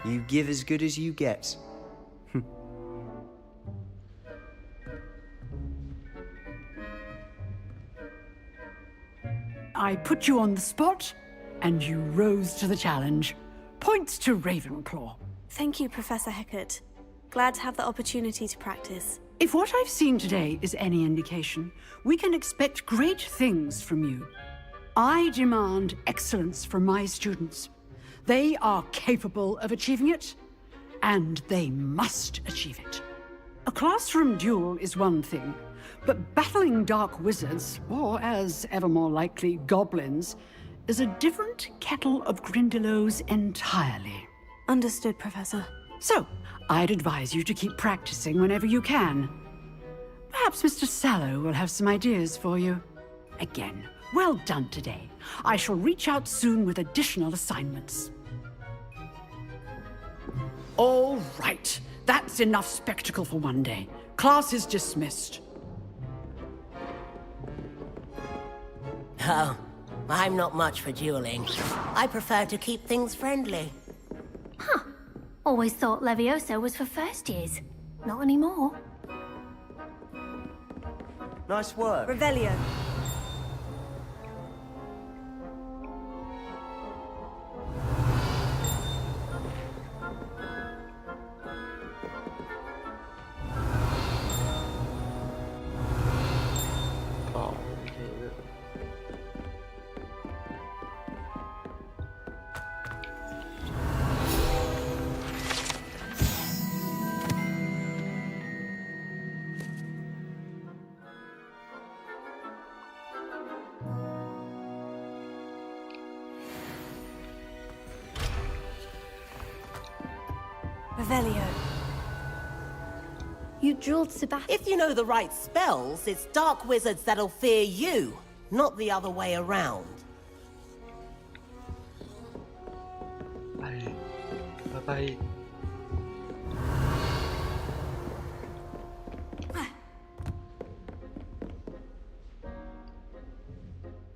You give as good as you get. I put you on the spot, and you rose to the challenge. Points to Ravenclaw. Thank you, Professor Hecat. Glad to have the opportunity to practice. If what I've seen today is any indication, we can expect great things from you. I demand excellence from my students. They are capable of achieving it, and they must achieve it. A classroom duel is one thing, but battling dark wizards, or as ever more likely, goblins, is a different kettle of Grindylows entirely. Understood, Professor. So, I'd advise you to keep practicing whenever you can. Perhaps Mr. Sallow will have some ideas for you. Again, well done today. I shall reach out soon with additional assignments. All right. That's enough spectacle for one day. Class is dismissed. Oh, I'm not much for dueling. I prefer to keep things friendly. Huh. Always thought Levioso was for first years. Not anymore. Nice work. Revelio. Revelio. You drilled Sebastian. If you know the right spells, it's dark wizards that'll fear you, not the other way around. Bye.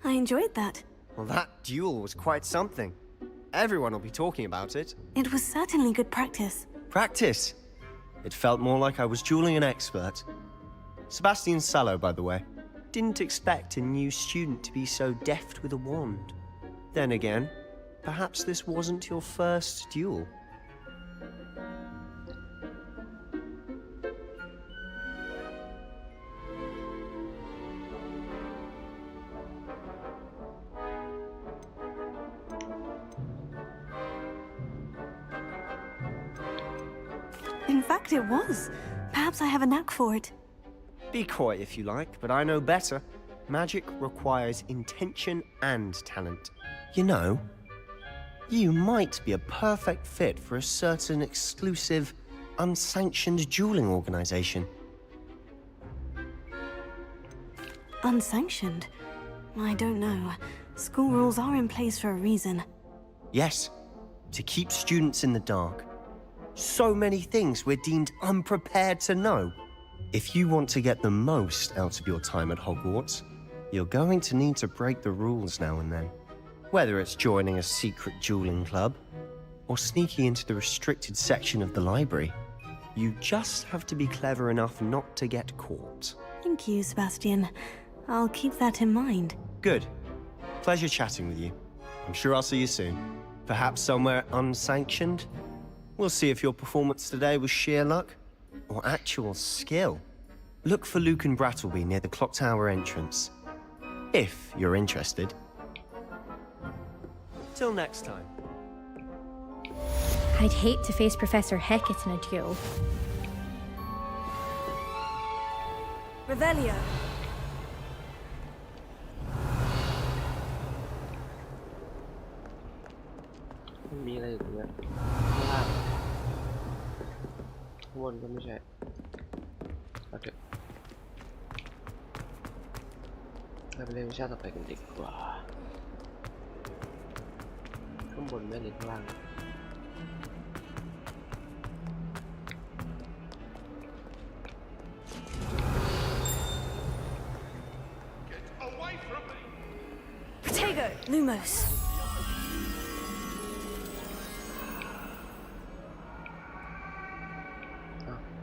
I enjoyed that. Well, that duel was quite something. Everyone will be talking about it. It was certainly good practice. Practice? It felt more like I was dueling an expert. Sebastian Sallow, by the way. Didn't expect a new student to be so deft with a wand. Then again, perhaps this wasn't your first duel. In fact, it was. Perhaps I have a knack for it. Be coy if you like, but I know better. Magic requires intention and talent. You know, you might be a perfect fit for a certain exclusive, unsanctioned dueling organization. Unsanctioned? I don't know. School rules are in place for a reason. Yes, to keep students in the dark. So many things we're deemed unprepared to know. If you want to get the most out of your time at Hogwarts, you're going to need to break the rules now and then. Whether it's joining a secret dueling club, or sneaking into the restricted section of the library, you just have to be clever enough not to get caught. Thank you, Sebastian. I'll keep that in mind. Good. Pleasure chatting with you. I'm sure I'll see you soon. Perhaps somewhere unsanctioned? We'll see if your performance today was sheer luck or actual skill. Look for Luke and Brattleby near the clock tower entrance, if you're interested. Till next time. I'd hate to face Professor Hecat in a duel. Revelio.มีอะไรอยู่ตรงเนี้ยข้างล่างข้างบนก็ไม่ใช่เอาเถอะเราไปเรียนวิชาต่อไปกันดีกว่าข้างบนไม่หรือข้างล่างProtego! Lumos.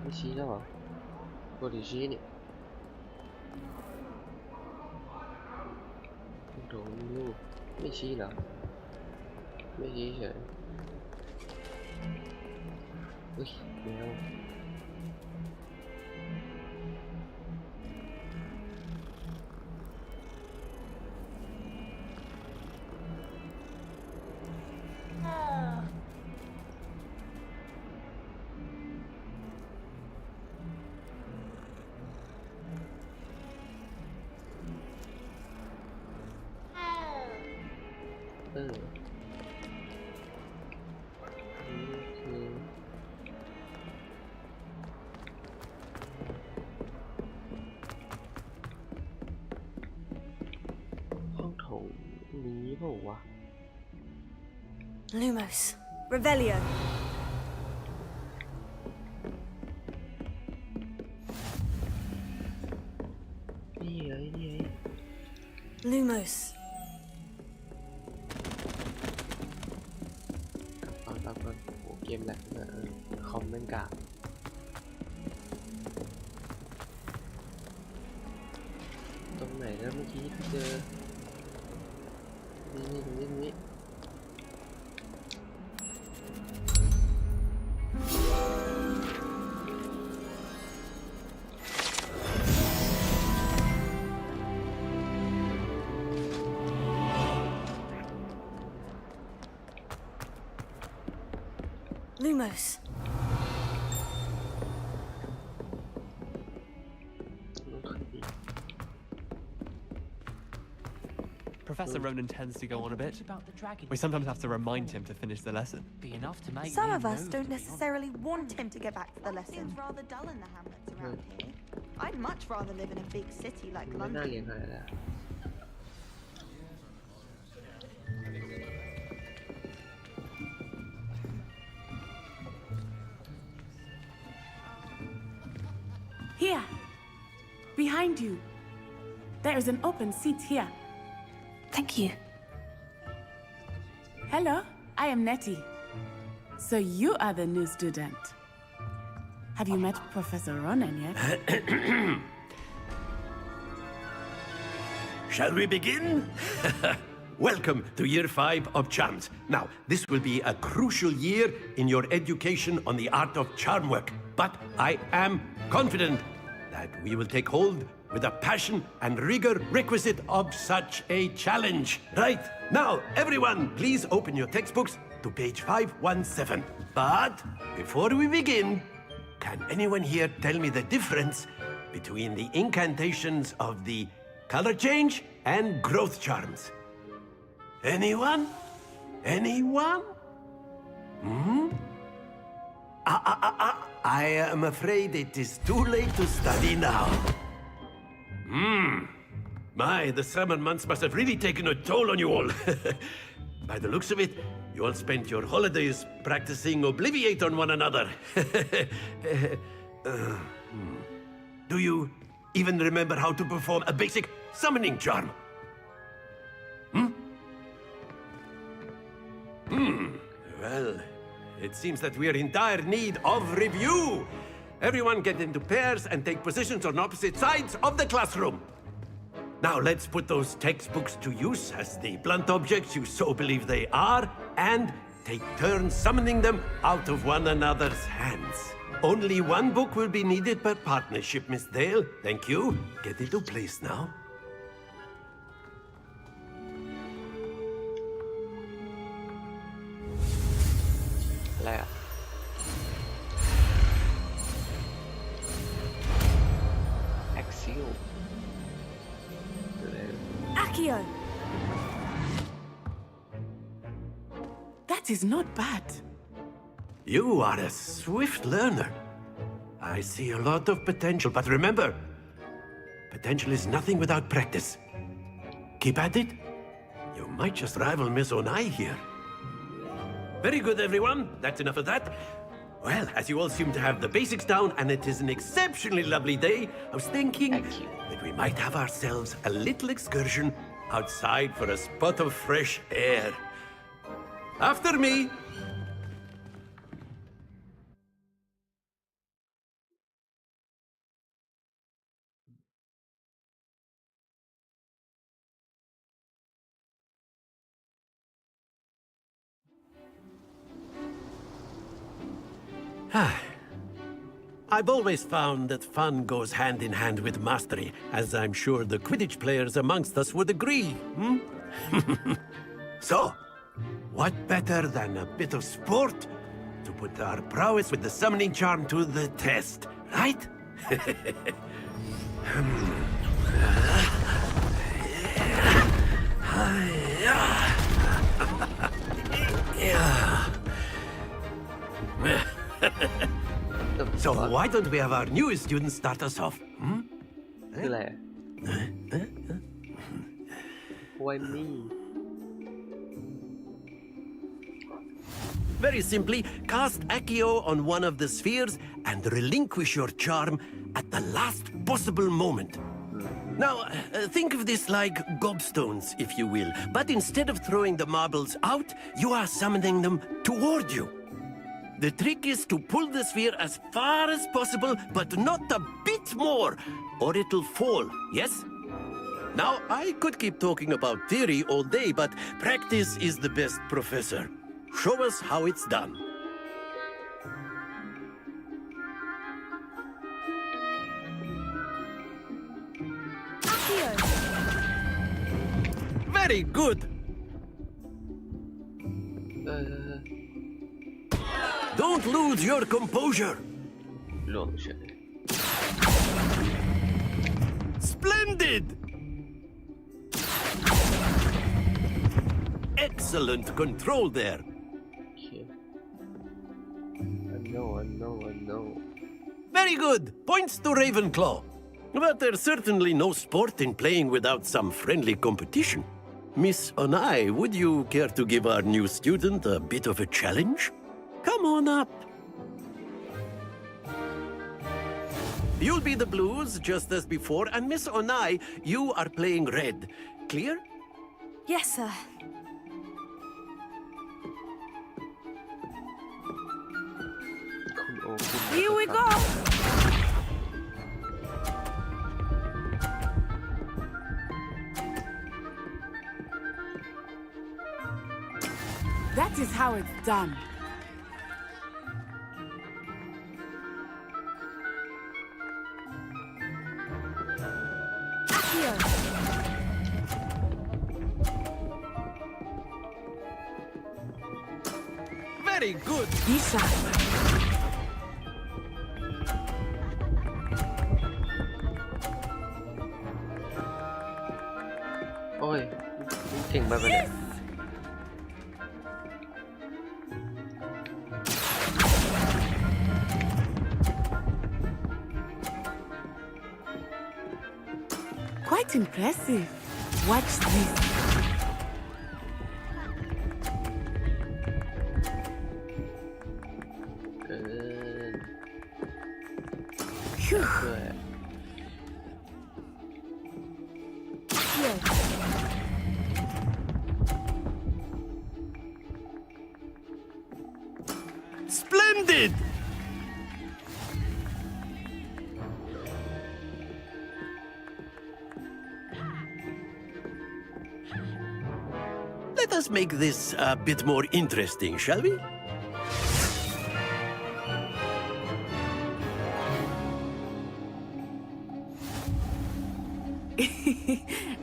ไม่ชี้แล้วเหรอปกติชี้นี่ โถมีลูกไม่ชี้เหรอไม่ชี้เฉยอุ้ยแมวนี่คือห้องโถงนี้เปล่าวะ Lumos, Revelio. นี่ไงนี่ไง Lumos. ตอนโอ้เกมแหลกคอมแม่งกากตรงไหนนะเมื่อกี้ที่เจอนี่ตรงนี้ Lumos. Professor Ronan tends to go on a bit. We sometimes have to remind him to finish the lesson. Be enough to make Some of us don't necessarily want him to get back to the lesson. Seems rather dull in the hamlets around here. I'd much rather live in a big city like ไม่น่า London. เรียนอะไรแล้ว Here, behind you. There is an open seat here. Thank you. Hello, I am Nettie. So you are the new student. Have you met Professor Ronan yet? Shall we begin? Welcome to year 5 of charms. Now, this will be a crucial year in your education on the art of charm work. But I am confident that we will take hold with the passion and rigor requisite of such a challenge. Right, now, everyone, please open your textbooks to page 517. But before we begin, can anyone here tell me the difference between the incantations of the color change and growth charms? Anyone? Anyone? I am afraid it is too late to study now. My, the summer months must have really taken a toll on you all. By the looks of it, you all spent your holidays practicing Obliviate on one another. Do you even remember how to perform a basic summoning charm? Well, it seems that we are in dire need of review. Everyone get into pairs and take positions on opposite sides of the classroom. Now let's put those textbooks to use as the blunt objects you so believe they are, and take turns summoning them out of one another's hands. Only one book will be needed per partnership, Miss Dale. Thank you. Get into place now. อะไรอ่ะ Axio อะไร Accio! That is not bad. You are a swift learner. I see a lot of potential, but remember, potential is nothing without practice. Keep at it. You might just rival Miss Onai here. Very good, everyone. That's enough of that. Well, as you all seem to have the basics down, and it is an exceptionally lovely day, I was thinking that we might have ourselves a little excursion outside for a spot of fresh air. After me. I've always found that fun goes hand in hand with mastery, as I'm sure the Quidditch players amongst us would agree. So, what better than a bit of sport to put our prowess with the summoning charm to the test, right? So why don't we have our newest student start us off? คืออะไร Why me? Very simply, cast Accio on one of the spheres and relinquish your charm at the last possible moment. Now, think of this like gobstones, if you will, but instead of throwing the marbles out, you are summoning them toward you. The trick is to pull the sphere as far as possible, but not a bit more, or it'll fall, yes? Now, I could keep talking about theory all day, but practice is the best professor. Show us how it's done. Very good. Don't lose your composure. หลวงเฉย Splendid. Excellent control there. Okay. I know. Very good. Points to Ravenclaw. But there's certainly no sport in playing without some friendly competition. Miss Onai, would you care to give our new student a bit of a challenge? Come on up. You'll be the blues, just as before, and Miss Onai, you are playing red. Clear? Yes, sir. Here we go! That is how it's done. Very good. Isha. Ôi, chỉnh bà về đây. Quite impressive. Watch this. Good. Splendid! Let us make this a bit more interesting, shall we?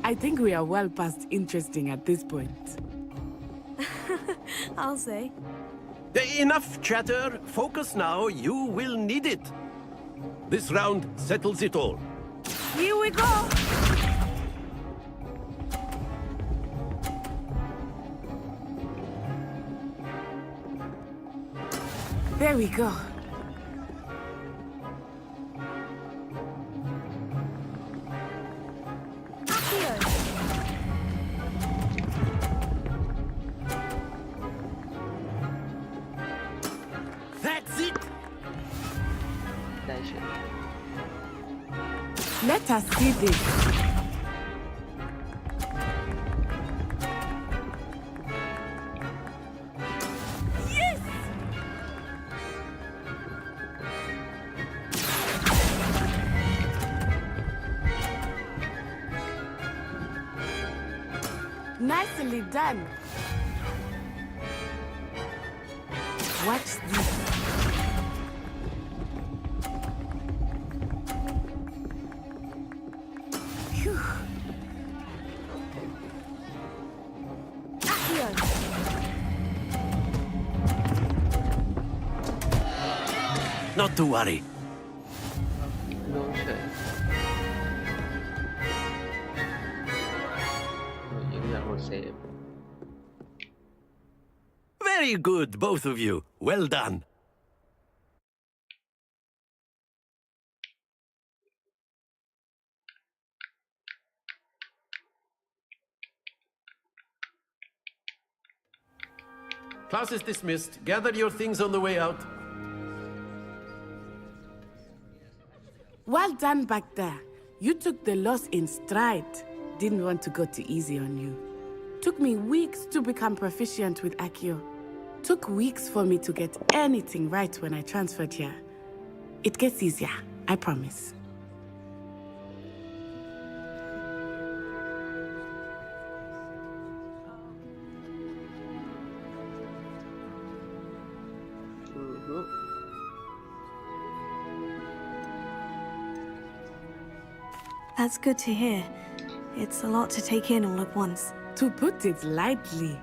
I think we are well past interesting at this point. I'll say. Enough chatter. Focus now. You will need it. This round settles it all. Here we go! There we go. That's it. Let us see this. Yes! Nicely done. Watch this. Not to worry. น้องเฉยยังอยากกดเซฟ Very good, both of you. Well done. Class is dismissed. Gather your things on the way out. Well done back there. You took the loss in stride. Didn't want to go too easy on you. Took me weeks to become proficient with Accio. Took weeks for me to get anything right when I transferred here. It gets easier, I promise. That's good to hear. It's a lot to take in all at once. To put it lightly,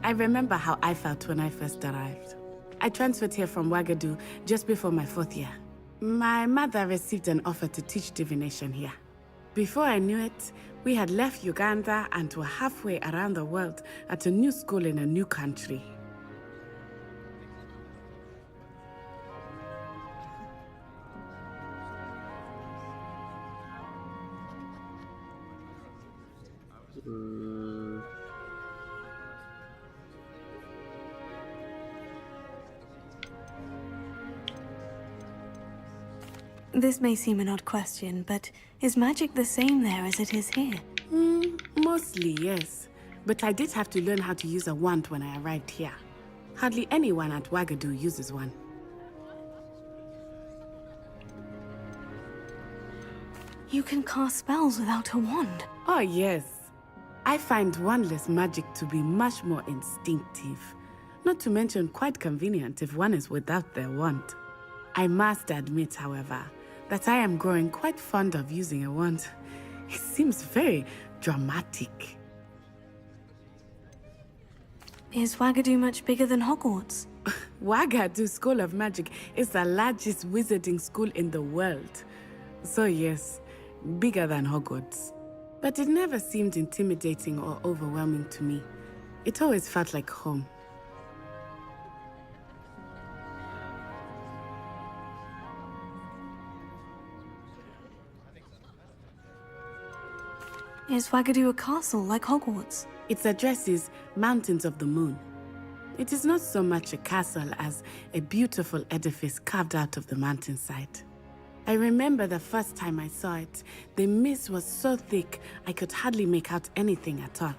I remember how I felt when I first arrived. I transferred here from Ouagadougou just before my 4th year. My mother received an offer to teach divination here. Before I knew it, we had left Uganda and were halfway around the world at a new school in a new country. This may seem an odd question, but is magic the same there as it is here? Mostly, yes. But I did have to learn how to use a wand when I arrived here. Hardly anyone at Ouagadougou uses one. You can cast spells without a wand? Oh, yes. I find wandless magic to be much more instinctive. Not to mention quite convenient if one is without their wand. I must admit, however, that I am growing quite fond of using a wand. It seems very dramatic. Is Ouagadougou much bigger than Hogwarts? Ouagadougou School of Magic is the largest wizarding school in the world. So yes, bigger than Hogwarts. But it never seemed intimidating or overwhelming to me. It always felt like home. Is Ouagadougou a castle like Hogwarts? Its address is Mountains of the Moon. It is not so much a castle as a beautiful edifice carved out of the mountainside. I remember the first time I saw it, the mist was so thick I could hardly make out anything at all.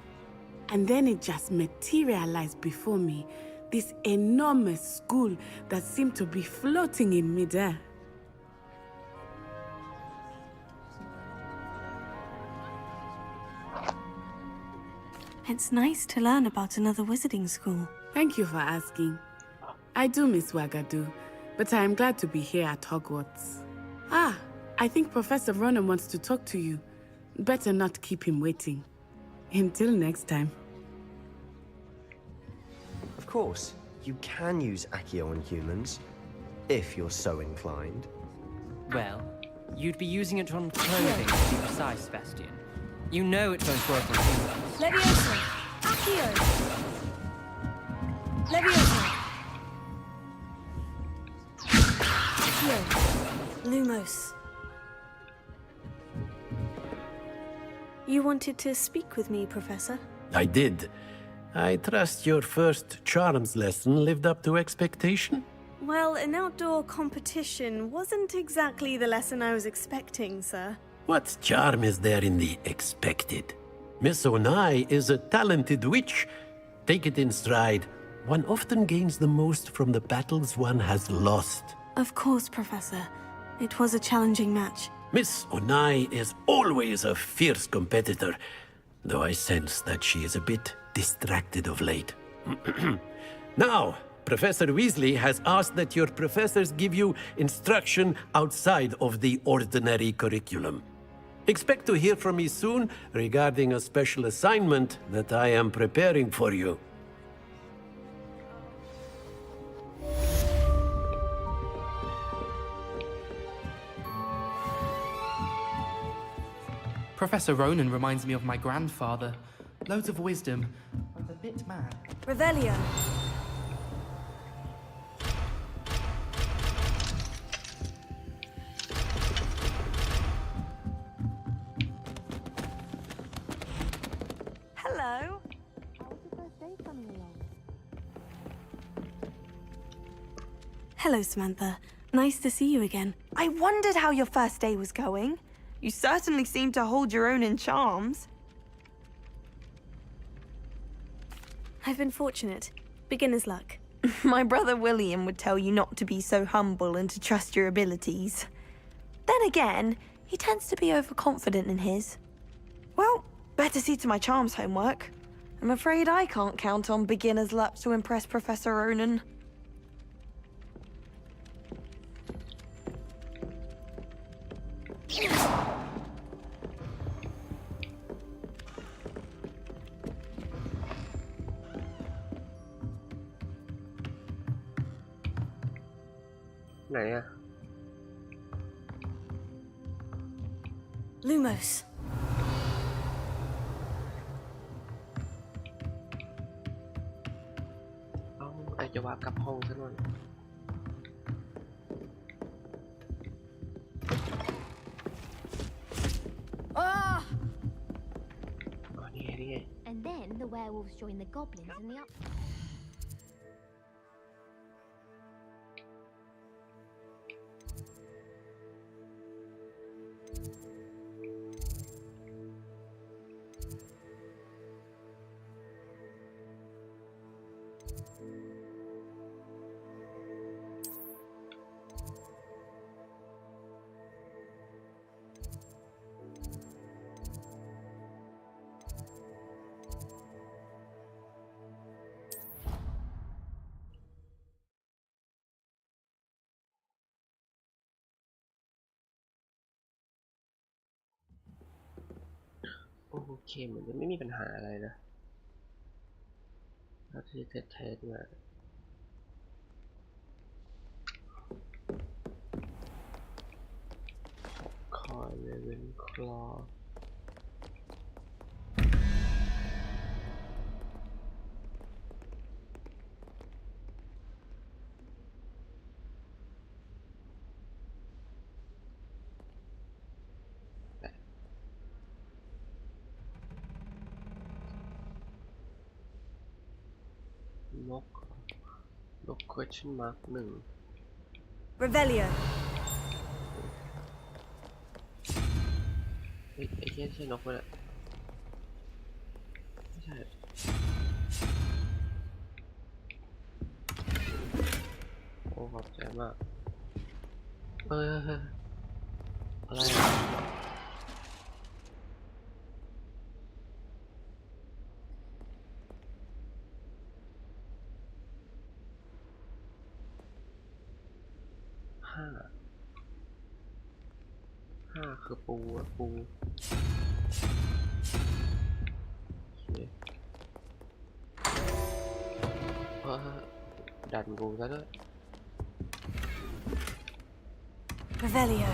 And then it just materialized before me, this enormous school that seemed to be floating in midair. It's nice to learn about another wizarding school. Thank you for asking. I do miss Ouagadougou, but I am glad to be here at Hogwarts. Ah, I think Professor Ronan wants to talk to you. Better not keep him waiting. Until next time. Of course, you can use Accio on humans, if you're so inclined. Well, you'd be using it on clothing, to be precise, Sebastian. You know it won't work on humans. Leviosa! Accio! Leviosa! Accio! Lumos. You wanted to speak with me, Professor? I did. I trust your first charms lesson lived up to expectation? Well, an outdoor competition wasn't exactly the lesson I was expecting, sir. What charm is there in the expected? Miss Onai is a talented witch. Take it in stride. One often gains the most from the battles one has lost. Of course, Professor. It was a challenging match. Miss Onai is always a fierce competitor, though I sense that she is a bit distracted of late. Now, Professor Weasley has asked that your professors give you instruction outside of the ordinary curriculum. Expect to hear from me soon regarding a special assignment that I am preparing for you. Professor Ronan reminds me of my grandfather. Loads of wisdom, but a bit mad. Revelio. Hello. How was your first day coming along? Hello, Samantha. Nice to see you again. I wondered how your first day was going. You certainly seem to hold your own in charms. I've been fortunate. Beginner's luck. My brother William would tell you not to be so humble and to trust your abilities. Then again, he tends to be overconfident in his. Well, better see to my charms homework. I'm afraid I can't count on beginner's luck to impress Professor Ronan. Lumos. ไอจะวาร์ปกลับห้องซะหน่อยนี่ไง And then the werewolves join the goblins in the up.โอเคเหมือนจะไม่มีปัญหาอะไรนะถ้าที่เทสมาคอยเลเวนคลอนก question mark 1 Revelio. ไอ้เหี้ยใช่นกไหมเนี่ยไม่ใช่โอ้ขอบใจมากอะไรอ่ะห้าคือปูโอเคดันกูซะด้วย Revelio.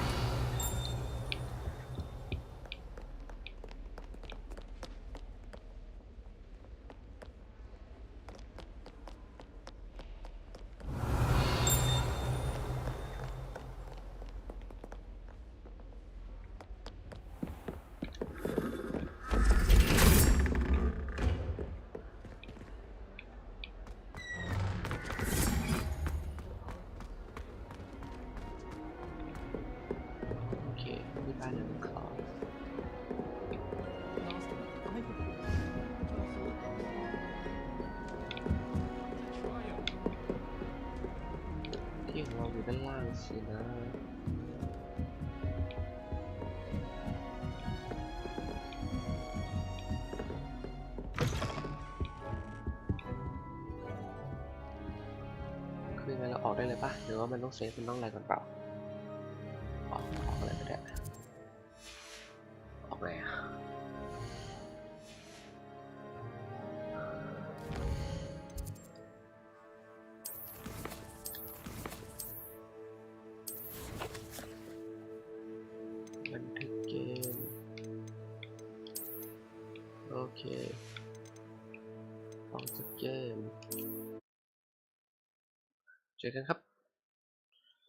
ที่ของเราอยู่ด้านล่างสินะคือไงเราออกได้เลยปะหรือว่ามันต้องเซฟมันต้องอะไรก่อนเปล่าออกอะไรก็ได้ออกไงอะบันทึกเกม โอเคออกจากเกมเจอกันครับ